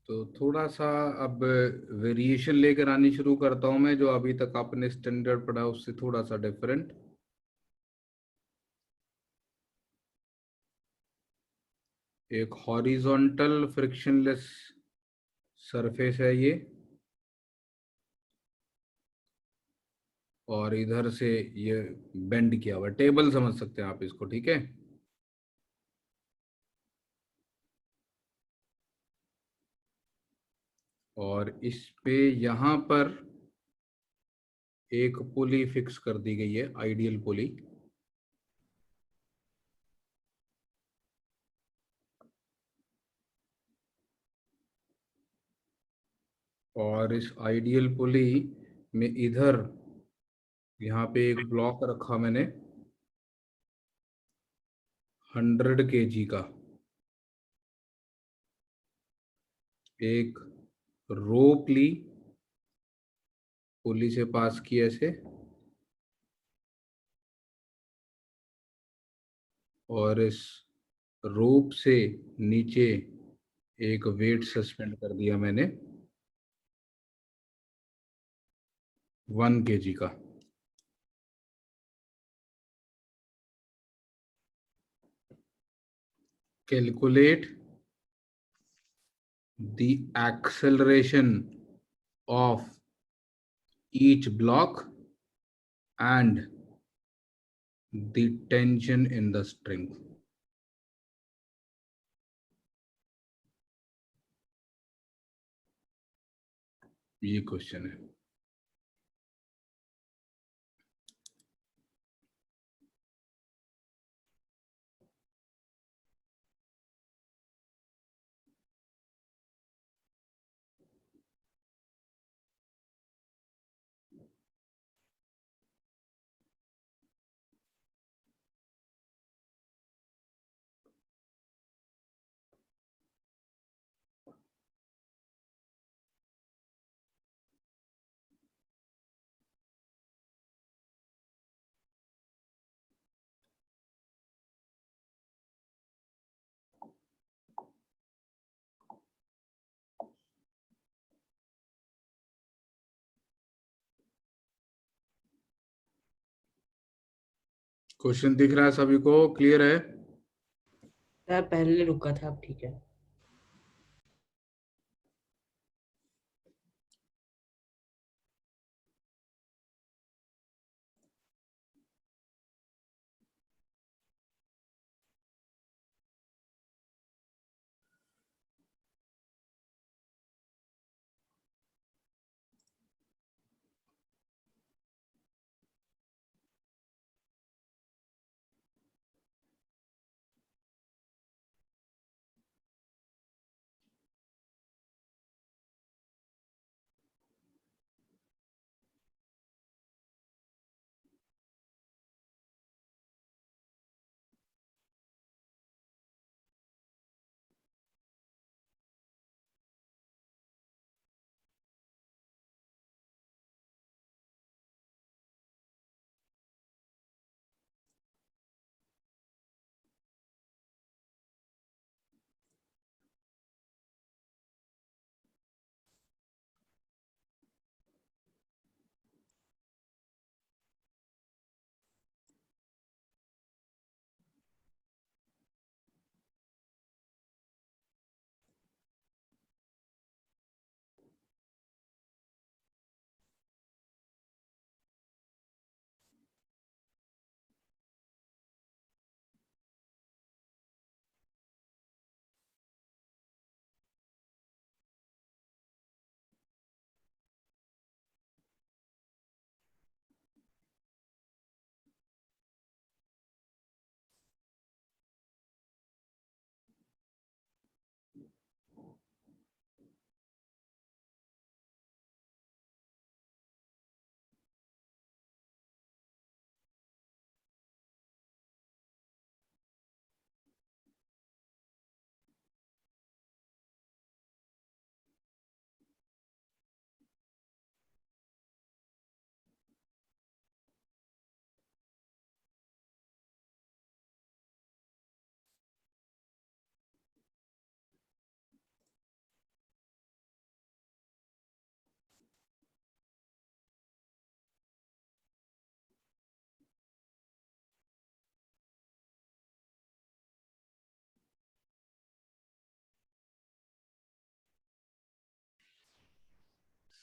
तो थोड़ा सा अब वेरिएशन लेकर आनी शुरू करता हूं मैं, जो अभी तक आपने स्टैंडर्ड पढ़ा उससे थोड़ा सा डिफरेंट। एक हॉरिजॉन्टल फ्रिक्शनलेस सरफेस है ये, और इधर से ये बेंड किया हुआ टेबल समझ सकते हैं आप इसको, ठीक है। और इस पे यहाँ पर एक पुली फिक्स कर दी गई है, आइडियल पुली। और इस आइडियल पुली में इधर यहाँ पे एक ब्लॉक रखा मैंने 100 kg का, एक रोप ली, पुली से पास की ऐसे, और इस रोप से नीचे एक वेट सस्पेंड कर दिया मैंने 1 kg का। Calculate the acceleration of each block and the tension in the string। ये क्वेश्चन है। क्वेश्चन दिख रहा है सभी को? क्लियर है? सर पहले रुका था, अब ठीक है।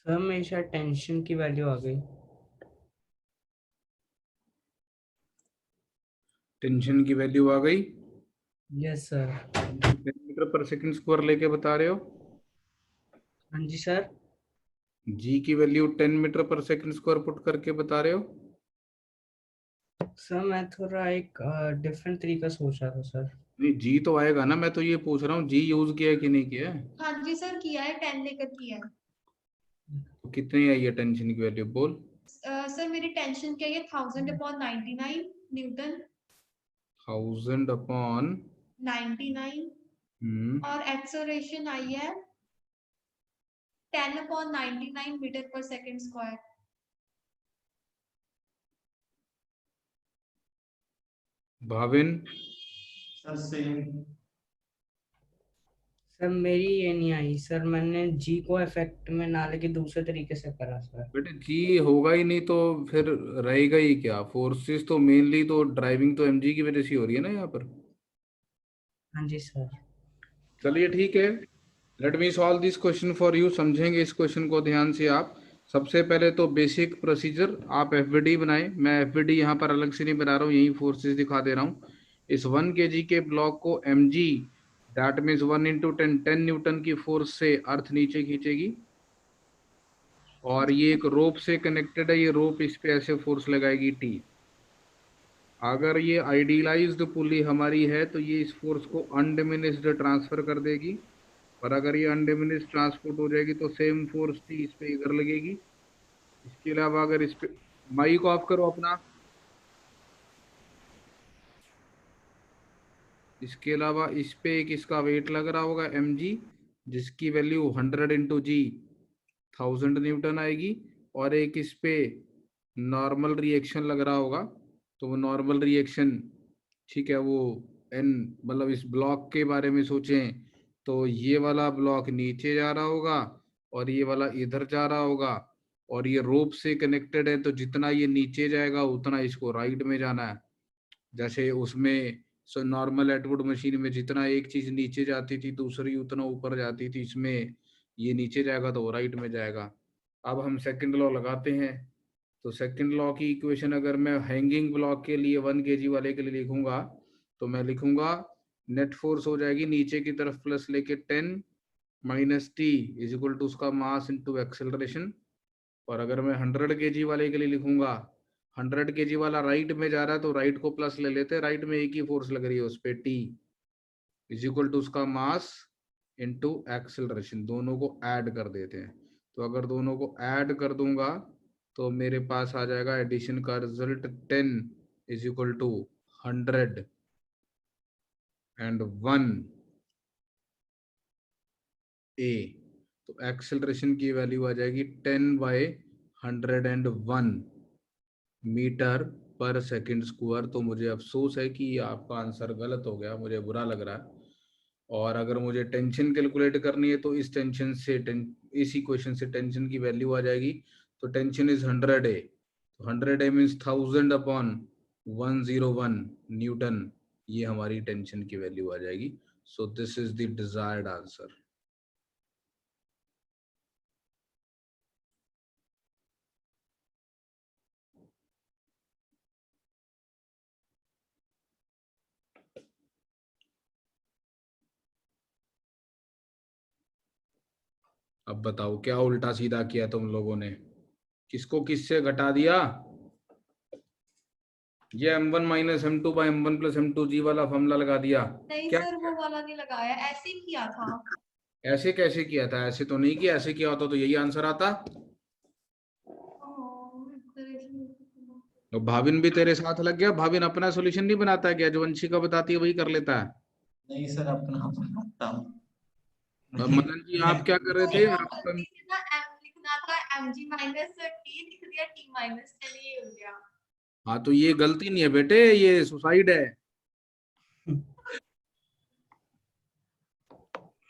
सर मेरे शायद टेंशन की वैल्यू आ गई। टेंशन की वैल्यू आ गई। Yes sir. 10 मीटर पर सेकंड स्क्वायर लेके बता रहे हो। हाँ जी सर। जी की वैल्यू 10 मीटर पर सेकंड स्क्वायर पुट करके बता रहे हो। सर मैं थोड़ा एक डिफरेंट तरीका सोच रहा था सर। नहीं, जी तो आएगा ना, मैं तो ये पूछ रहा हूँ जी यूज किया है कि नहीं किया है। हाँ जी सर, किया है, 10 लेकर किया है। तो कितनी आई है टेंशन की वैल्यू बोल। सर मेरी टेंशन क्या है, 1000/99 न्यूटन। 1000/। 99। हम्म। और एक्सेलरेशन आई है 10/99 मीटर पर second square. Bhavin. Sir same. Sir मेरी ये नहीं आई सर, मैंने जी को इफेक्ट में ना लेके दूसरे तरीके से करा सर। बेटे जी होगा ही नहीं तो फिर रहेगा ही क्या। फोर्सेस तो मेनली तो ड्राइविंग तो एमजी की वजह से हो रही है ना यहाँ पर। हाँ जी सर। चलिए ठीक है। Let me solve this question for you. समझेंगे इस क्वेश्चन को ध्यान से आप। सबसे पहले तो बेसिक प्रोसीजर, आप एफबीडी बनाएं। मैं एफबीडी यहाँ पर अलग से नहीं बना रहा हूँ, यही फोर्सेस दिखा दे रहा हूँ। इस 1 kg के ब्लॉक को mg, दैट मीन्स 1 × 10, 10 न्यूटन की फोर्स से अर्थ नीचे खींचेगी। और ये एक रोप से कनेक्टेड है, ये रोप इस पे ऐसे फोर्स लगाएगी टी। अगर ये आइडियलाइज्ड पुली हमारी है तो ये इस फोर्स को अनडिमिनिश्ड ट्रांसफर कर देगी। और अगर ये अनडिमिनिश्ड ट्रांसपोर्ट हो जाएगी तो सेम फोर्स टी इस पे इधर लगेगी। इसके अलावा अगर इस पे, माइक ऑफ करो अपना। इसके अलावा इस पे एक इसका वेट लग रहा होगा mg, जिसकी वैल्यू 100 × g 1000 न्यूटन आएगी। और एक इस पे नॉर्मल रिएक्शन लग रहा होगा, तो वो नॉर्मल रिएक्शन, ठीक है, वो एन, मतलब इस ब्लॉक के बारे में सोचें तो ये वाला ब्लॉक नीचे जा रहा होगा और ये वाला इधर जा रहा होगा। और ये रोप से कनेक्टेड है तो जितना ये नीचे जाएगा उतना इसको राइट में जाना है। जैसे उसमें नॉर्मल एटवुड मशीन में जितना एक चीज नीचे जाती थी दूसरी उतना ऊपर जाती थी, इसमें ये नीचे जाएगा तो वो राइट में जाएगा। अब हम सेकंड लॉ लगाते हैं। तो सेकंड लॉ की इक्वेशन अगर मैं हैंगिंग ब्लॉक के लिए 1 kg वाले के लिए लिखूंगा तो मैं लिखूंगा नेट फोर्स हो जाएगी नीचे की तरफ प्लस लेके 10 - t इज इक्वल टू उसका मास इंटू एक्सेलरेशन। और अगर मैं 100 kg वाले के लिए लिखूंगा, 100 kg वाला राइट में जा रहा है तो राइट को प्लस ले लेते हैं, राइट में एक ही फोर्स लग रही है उस पर टी इज इक्वल टू उसका मास इंटू एक्सेलरेशन। दोनों को ऐड कर देते हैं। तो अगर दोनों को ऐड कर दूंगा तो मेरे पास आ जाएगा एडिशन का रिजल्ट 10 = 101 A। तो एक्सेलरेशन की वैल्यू आ जाएगी 10/101 मीटर पर सेकंड स्क्वायर। तो मुझे अफसोस है कि आपका आंसर गलत हो गया, मुझे बुरा लग रहा है। और अगर मुझे टेंशन कैलकुलेट करनी है तो इस टेंशन से इस इक्वेशन से टेंशन की वैल्यू आ जाएगी। तो टेंशन इज 100A। तो 100A मीन्स 1000/101 न्यूटन। ये हमारी टेंशन की वैल्यू आ जाएगी। So this is the desired answer. अब बताओ क्या उल्टा सीधा किया तुम लोगों ने, किसको किससे घटा दिया। ये m1 - m2/m1 + m2g वाला फॉर्मूला लगा दिया। नहीं क्या सर, वो वाला नहीं लगाया, ऐसे ही किया था। ऐसे कैसे किया था? ऐसे तो नहीं किया, ऐसे किया होता तो यही आंसर आता। तो भाविन भी तेरे साथ लग गया। भाविन अपना सॉल्यूशन नहीं बनाता है क्या? जो वंशिका बताती है वही कर लेता है। नहीं सर, अपना बनाता हूँ। अब नहीं, मनन जी आप क्या कर रहे नहीं, थे? वो आपका गलती से ना m लिखना था, mg माइनस t लिख दिया, t माइनस, चलिए ये हो गया। हाँ, तो ये गलती नहीं है बेटे, ये सुसाइड है।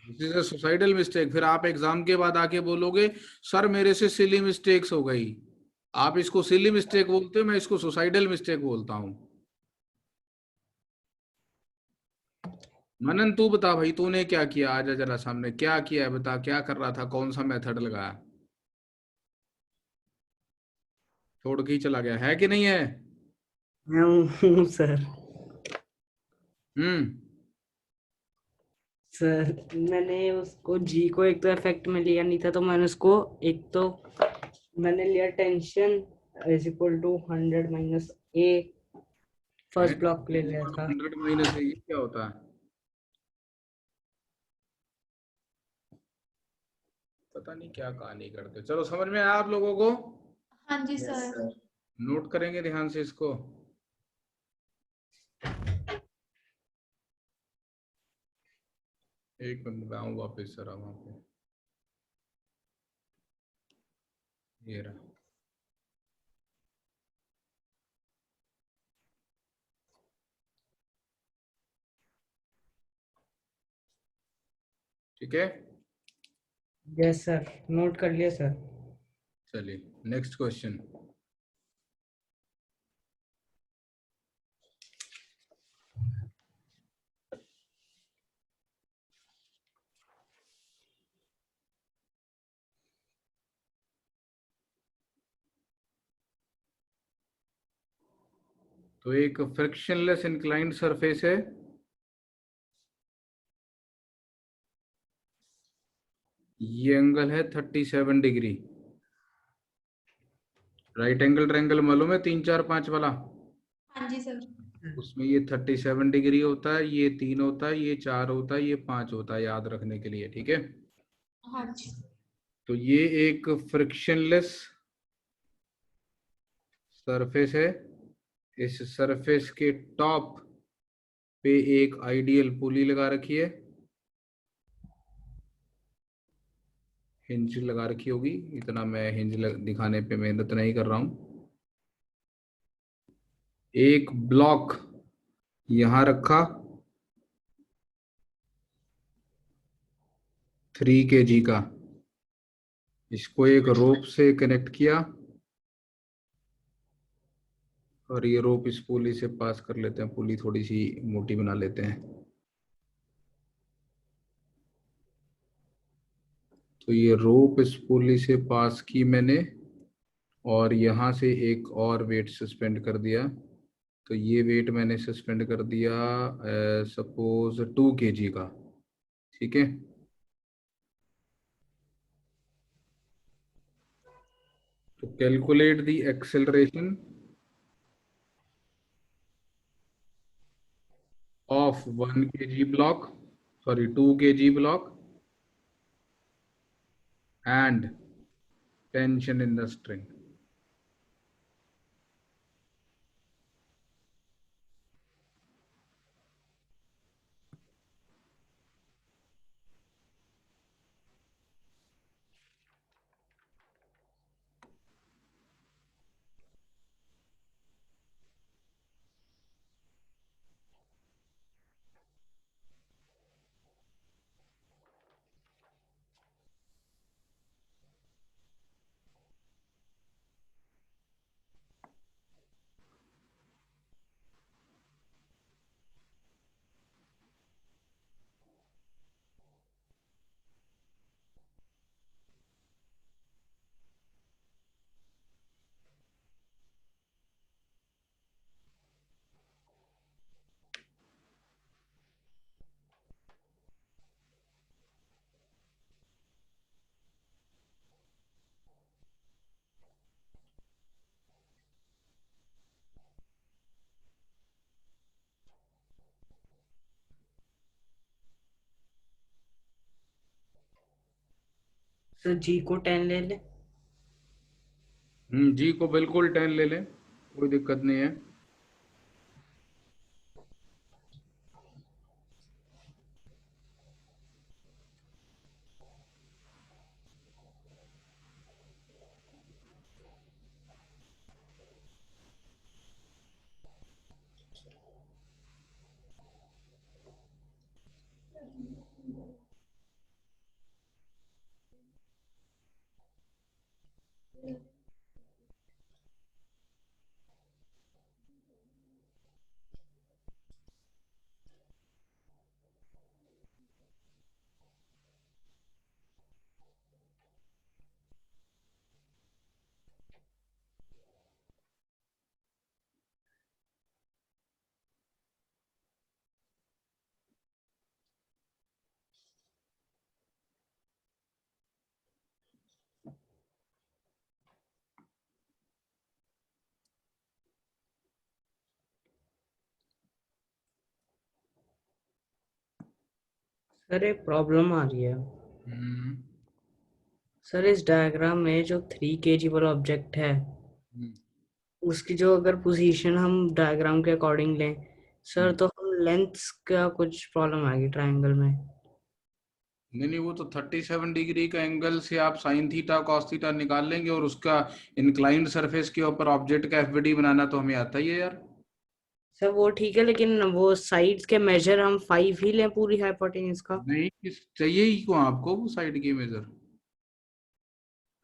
This is a suicidal mistake. फिर आप एग्जाम के बाद आके बोलोगे सर मेरे से सिली मिस्टेक्स हो गई। आप इसको सिली मिस्टेक बोलते हो, मैं इसको सुसाइडल मिस्टेक बोलता हूँ। मनन तू बता भाई, तूने क्या किया? आजा जरा सामने, क्या किया है बता, क्या कर रहा था, कौन सा मेथड लगाया? छोड़ के ही चला गया है कि नहीं है? मैं हूँ सर। हम्म। सर मैंने उसको जी को एक तो इफेक्ट में लिया नहीं था, तो मैंने उसको एक तो मैंने लिया tension is equal to 100 minus A, first block ले लिया था। 100 माइनस है, ये क्या होता है? पता नहीं क्या कहानी करते। चलो समझ में आया आप लोगों को? हाँ जी Yes, सर। sir. नोट करेंगे ध्यान से इसको। एक मिनट में आऊँ वापस जरा वहां पे। ये रहा। ठीक है, यस सर, नोट कर लिया सर। चलिए नेक्स्ट क्वेश्चन। तो एक फ्रिक्शनलेस इंक्लाइंड सरफेस है, ये एंगल है 37 डिग्री। राइट एंगल ट्रायंगल मालूम है, 3 4 5 वाला? हाँ जी सर। उसमें ये 37 डिग्री होता है, ये 3 होता है, ये 4 होता है, ये 5 होता है, याद रखने के लिए। ठीक है, हाँ जी। तो ये एक फ्रिक्शनलेस सरफेस है। इस सरफेस के टॉप पे एक आइडियल पुली लगा रखी है, हिंज लगा रखी होगी। इतना मैं हिंज दिखाने पे मेहनत नहीं कर रहा हूं। एक ब्लॉक यहां रखा 3 kg का, इसको एक रोप से कनेक्ट किया और ये रोप इस पुली से पास कर लेते हैं। पुली थोड़ी सी मोटी बना लेते हैं। तो ये रोप इस पुली से पास की मैंने, और यहाँ से एक और वेट सस्पेंड कर दिया। तो ये वेट मैंने सस्पेंड कर दिया सपोज 2 kg का। ठीक है, तो calculate the acceleration of 1 kg block, sorry 2 kg block, and tension in the string. Sir जी को 10 ले ले। जी को बिल्कुल 10 ले लें, कोई दिक्कत नहीं है। सर एक प्रॉब्लम आ रही है हम्म, सर। इस डायग्राम में जो 3 kg वाला ऑब्जेक्ट है हम्म। उसकी जो अगर पोजीशन हम डायग्राम के अकॉर्डिंग लें सर, हम्म। तो हम लेंथ का कुछ प्रॉब्लम आएगी ट्रायंगल में। नहीं नहीं, वो तो 37 डिग्री का एंगल से आप साइन थीटा कॉस थीटा निकाल लेंगे, और उसका इंक्लाइंड सरफेस के ऊपर ऑब्जेक्ट का एफबीडी बनाना तो हमें आता ही है यार। सर वो ठीक है, लेकिन वो साइड्स के मेजर हम 5 ही लें पूरी हाइपोटेन्यूज का। नहीं, किस चाहिए ही क्यों आपको वो साइड की मेजर?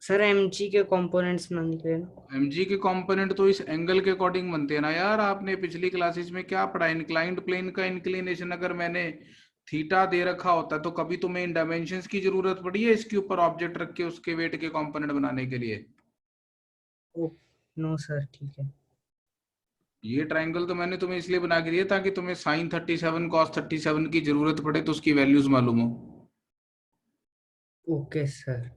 सर mg के कंपोनेंट्स बनाने के लिए ना। एमजी के कंपोनेंट तो इस एंगल के अकॉर्डिंग बनते हैं ना यार। आपने पिछली क्लासेस में क्या पढ़ा? इंक्लाइंड प्लेन का इंक्लिनेशन अगर मैंने थीटा दे रखा होता तो कभी तुम्हें इन डायमेंशंस की जरूरत पड़ी है इसके ऊपर ऑब्जेक्ट रख के उसके वेट के कंपोनेंट बनाने के लिए? ओ नो सर, ठीक है। ये ट्रायंगल तो मैंने तुम्हें इसलिए बना के दिया ताकि तुम्हें साइन 37 कॉस 37 की जरूरत पड़े तो उसकी वैल्यूज मालूम हो। Okay sir.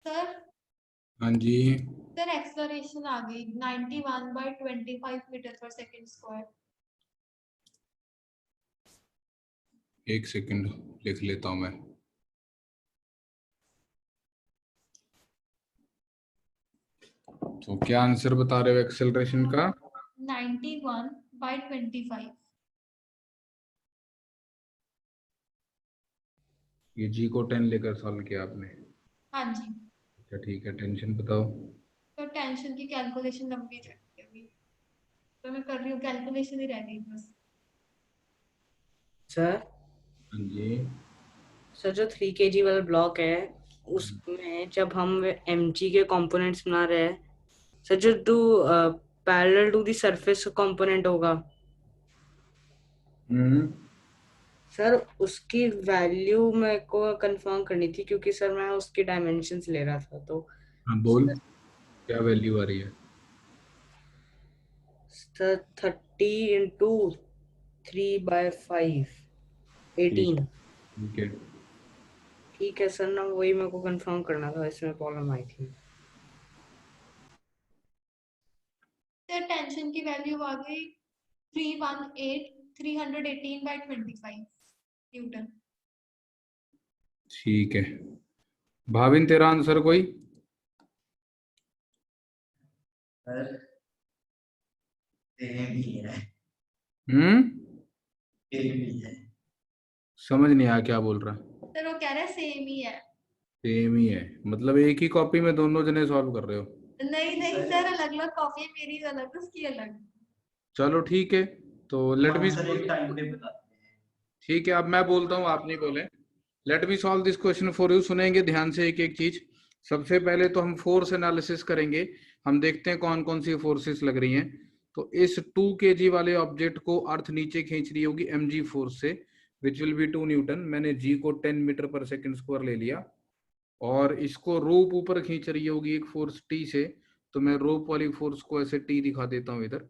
सर हाँ जी। सर एक्सलरेशन आ गई 91/25 मीटर पर सेकंड स्क्वायर। एक सेकंड लिख लेता हूँ मैं। तो क्या आंसर बता रहे हो एक्सेलरेशन का? 91/25। ये जी को 10 लेकर सॉल्व किया आपने? हाँ जी। अच्छा ठीक है, टेंशन बताओ। तो टेंशन की कैलकुलेशन लंबी रहती है अभी, तो मैं कर रही हूँ, कैलकुलेशन ही रह गई बस। सर हाँ जी। सर जो 3 kg वाला ब्लॉक है उसमें जब हम mg के कंपोनेंट्स बना रहे हैं सर, जो to parallel to the surface component होगा हम्म। सर, उसकी वैल्यू मेरे को कंफर्म करनी थी क्योंकि सर मैं उसके डायमेंशंस ले रहा था। तो हाँ बोल, क्या वैल्यू आ रही है? सर 30 × 3/5 ठीक 18। ठीक है। ठीक है सर ना, वही मेरे को कंफर्म करना था, इसमें प्रॉब्लम आई थी। सर टेंशन की वैल्यू आ गई 318/25 न्यूटन। ठीक है भाविन, तेरा आंसर कोई? सर सेम ही है। हम्म। सेम ही है। समझ नहीं आया क्या बोल रहा? सर वो कह रहे हैं सेम ही है। सेम ही है मतलब एक ही कॉपी में दोनों जने सॉल्व कर रहे हो? नहीं नहीं सर सर, अलग अलग कॉपी है, मेरी अलग उसकी अलग। चलो ठीक है, तो लेट मी आंसर एक टाइम पे बताते हैं। ठीक है, अब मैं बोलता हूँ, आप नहीं बोले। Let me solve this question for you. सुनेंगे ध्यान से एक एक चीज। सबसे पहले तो हम फोर्स एनालिसिस करेंगे। हम देखते हैं कौन कौन सी फोर्सेस लग रही हैं। तो इस 2 kg वाले ऑब्जेक्ट को अर्थ नीचे खींच रही होगी mg फोर्स से, विच विल बी 2 न्यूटन। मैंने g को 10 मीटर पर सेकंड स्क्वायर ले लिया। और इसको रोप ऊपर खींच रही होगी एक फोर्स t से, तो मैं रोप वाली फोर्स को ऐसे t दिखा देता हूँ इधर।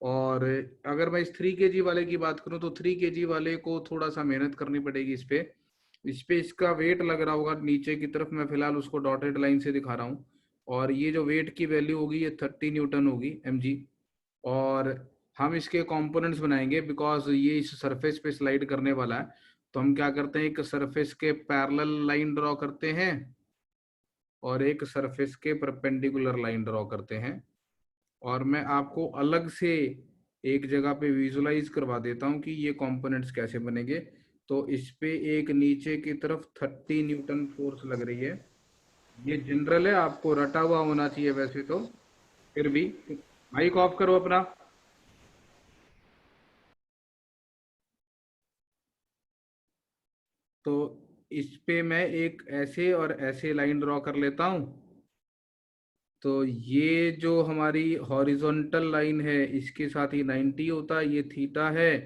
और अगर मैं इस 3 kg वाले की बात करूं तो 3 kg वाले को थोड़ा सा मेहनत करनी पड़ेगी इस पे इसका वेट लग रहा होगा नीचे की तरफ। मैं फिलहाल उसको डॉटेड लाइन से दिखा रहा हूँ। और ये जो वेट की वैल्यू होगी ये 30 न्यूटन होगी mg। और हम इसके कंपोनेंट्स बनाएंगे बिकॉज ये इस सरफेस पे स्लाइड करने वाला है। तो हम क्या करते हैं, एक सरफेस के पैरेलल लाइन ड्रॉ करते हैं और एक सरफेस के परपेंडिकुलर लाइन ड्रॉ करते हैं। और मैं आपको अलग से एक जगह पे विजुलाइज करवा देता हूँ कि ये कंपोनेंट्स कैसे बनेंगे। तो इस पे एक नीचे की तरफ 30 न्यूटन फोर्स लग रही है। ये जनरल है, आपको रटा हुआ होना चाहिए वैसे तो, फिर भी। माइक ऑफ करो अपना। तो इस पे मैं एक ऐसे और ऐसे लाइन ड्रॉ कर लेता हूँ। तो ये जो हमारी हॉरिजॉन्टल लाइन है इसके साथ ही 90 होता है, ये थीटा है।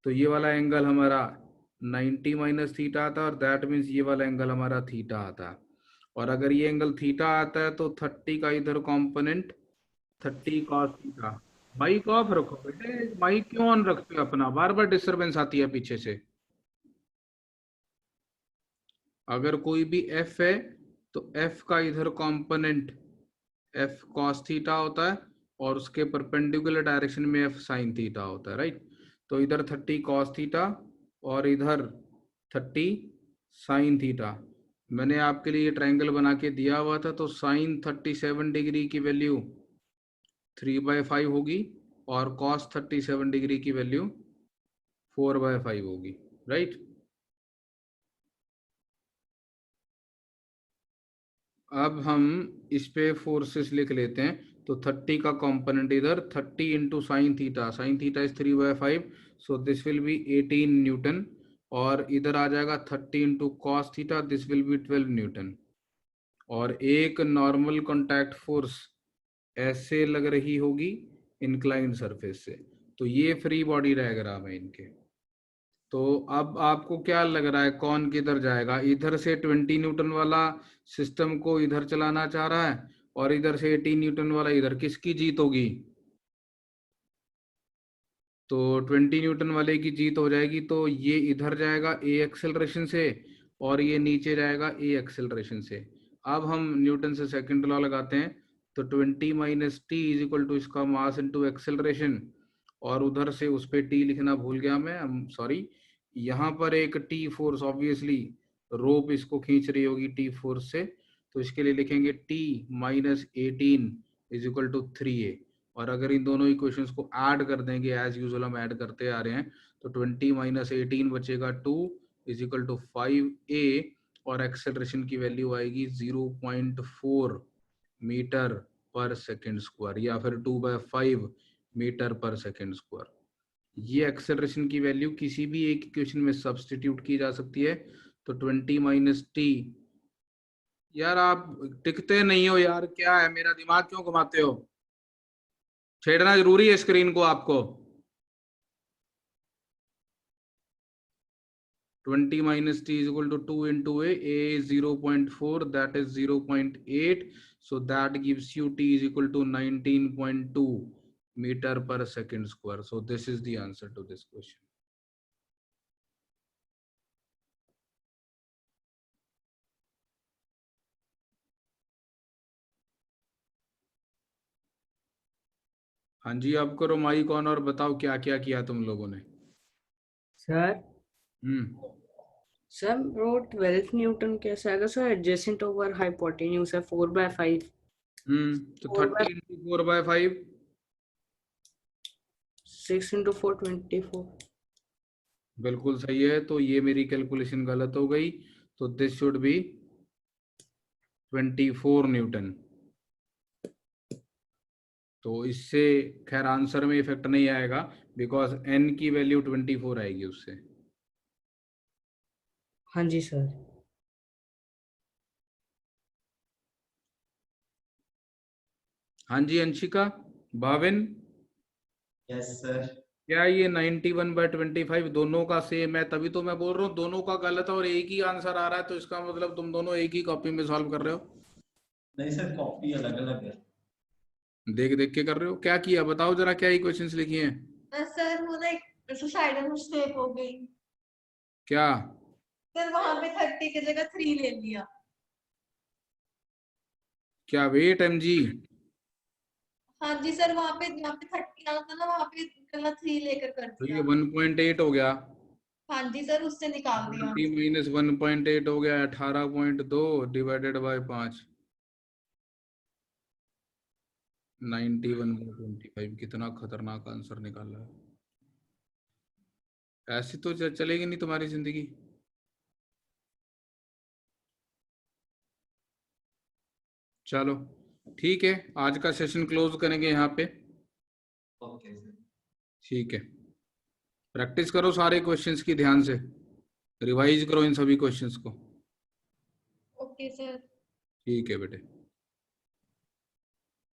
तो ये वाला एंगल हमारा 90 माइनस थीटा आता है, और दैट मीन्स ये वाला एंगल हमारा थीटा आता है। और अगर ये एंगल थीटा आता है तो 30 का इधर component 30 cos theta. Mic off रखो बेटे, माइक क्यों ऑन रखते हो अपना, बार बार डिस्टरबेंस आती है पीछे से। अगर कोई भी एफ है तो एफ का इधर कंपोनेंट एफ कॉस थीटा होता है, और उसके परपेंडिकुलर डायरेक्शन में एफ साइन थीटा होता है, राइट। तो इधर 30 कॉस थीटा और इधर 30 साइन थीटा। मैंने आपके लिए ट्रायंगल बना के दिया हुआ था। तो साइन 37 डिग्री की वैल्यू 3/5 होगी, और कॉस 37 डिग्री की वैल्यू 4/5 होगी, राइट। अब हम इस पे फोर्सेस लिख लेते हैं। तो 30 का कंपोनेंट इधर 30 into sine theta is 3/5, so this will be 18 Newton. और इधर आ जाएगा 30 into cos theta, this will be 12 Newton. और एक नॉर्मल कॉन्टैक्ट फोर्स ऐसे लग रही होगी इंक्लाइंड सरफेस से। तो ये फ्री बॉडी डायग्राम है इनके। तो अब आपको क्या लग रहा है कौन किधर जाएगा? इधर से 20 न्यूटन वाला सिस्टम को इधर चलाना चाह रहा है, और इधर से 18 न्यूटन वाला इधर। किसकी जीत होगी? तो 20 न्यूटन वाले की जीत हो जाएगी। तो ये इधर जाएगा ए एक्सेलरेशन से, और ये नीचे जाएगा ए एक्सेलरेशन से। अब हम न्यूटन से सेकंड लॉ लगाते हैं। तो 20 minus T is equal to इसका मास इनटू एक्सेलरेशन। और उधर से उस पर टी लिखना भूल गया मैं, सॉरी। यहाँ पर एक टी फोर्स, ऑब्वियसली रोप इसको खींच रही होगी टी फोर्स से। तो इसके लिए लिखेंगे T minus 18 is equal to 3a। और अगर इन दोनों इक्वेशंस को ऐड कर देंगे, एज यूजुअल हम ऐड करते आ रहे हैं, तो 20 माइनस 18 बचेगा 2 इज इक्वल टू 5a। और एक्सेलरेशन की वैल्यू आएगी 0.4 मीटर पर सेकेंड स्क्वायर, या फिर 2/5 मीटर पर सेकेंड स्क्वायर। ये एक्सेलरेशन की वैल्यू किसी भी एक इक्वेशन में सब्स्टिट्यूट की जा सकती है। तो 20 माइनस टी, यार आप टिकते नहीं हो यार, क्या है, मेरा दिमाग क्यों घुमाते हो? छेड़ना जरूरी है स्क्रीन को आपको। 20 minus t is equal to 2 into a is 0.4, that is 0.8. So that gives you t is equal to 19.2 meter per second square. So this is the answer to this question. हाँ जी, अब करो mic on और बताओ क्या क्या किया तुम लोगों ने। सर सर वो 12 न्यूटन कैसे आएगा सर? एडजेसेंट ओवर हाइपोटेन्यूज है 4/5। तो 30 into 4/5 6 into 4 24। बिल्कुल सही है। तो ये मेरी कैलकुलेशन गलत हो गई। तो दिस शुड बी 24 न्यूटन। तो इससे खैर आंसर में इफेक्ट नहीं आएगा, बिकॉज n की वैल्यू 24 आएगी उससे। हाँ जी सर। हाँ जी अंशिका, भाविन, Yes, sir. क्या ये 91/25 दोनों का सेम है? तभी तो मैं बोल रहा हूँ दोनों का गलत है और एक ही आंसर आ रहा है, तो इसका मतलब तुम दोनों एक ही कॉपी में सॉल्व कर रहे हो। नहीं सर, कॉपी अलग अलग है। देख देख के कर रहे हो? क्या किया बताओ जरा, क्या इक्वेशंस लिखी हैं? सर वो ना एक सुसाइडल मिस्टेक हो गई क्या? सर, वहां पे 30 की जगह 3 ले लिया। क्या वेट mg? हाँ जी सर, वहां पे 30 आना था ना, वहां पे गलत 3 लेकर कर तो दिया। ये 1.8 हो गया। हाँ जी सर, उससे निकाल दिया। 20 - 1.8 हो गया 18.2 डिवाइडेड बाय 5। 91/25 कितना खतरनाक आंसर निकाला है। ऐसी तो चलेगी नहीं तुम्हारी जिंदगी। चलो ठीक है, आज का सेशन क्लोज करेंगे यहाँ पे। Okay sir. ठीक है, प्रैक्टिस करो सारे क्वेश्चंस की ध्यान से, रिवाइज करो इन सभी क्वेश्चंस को। Okay sir. ठीक है बेटे।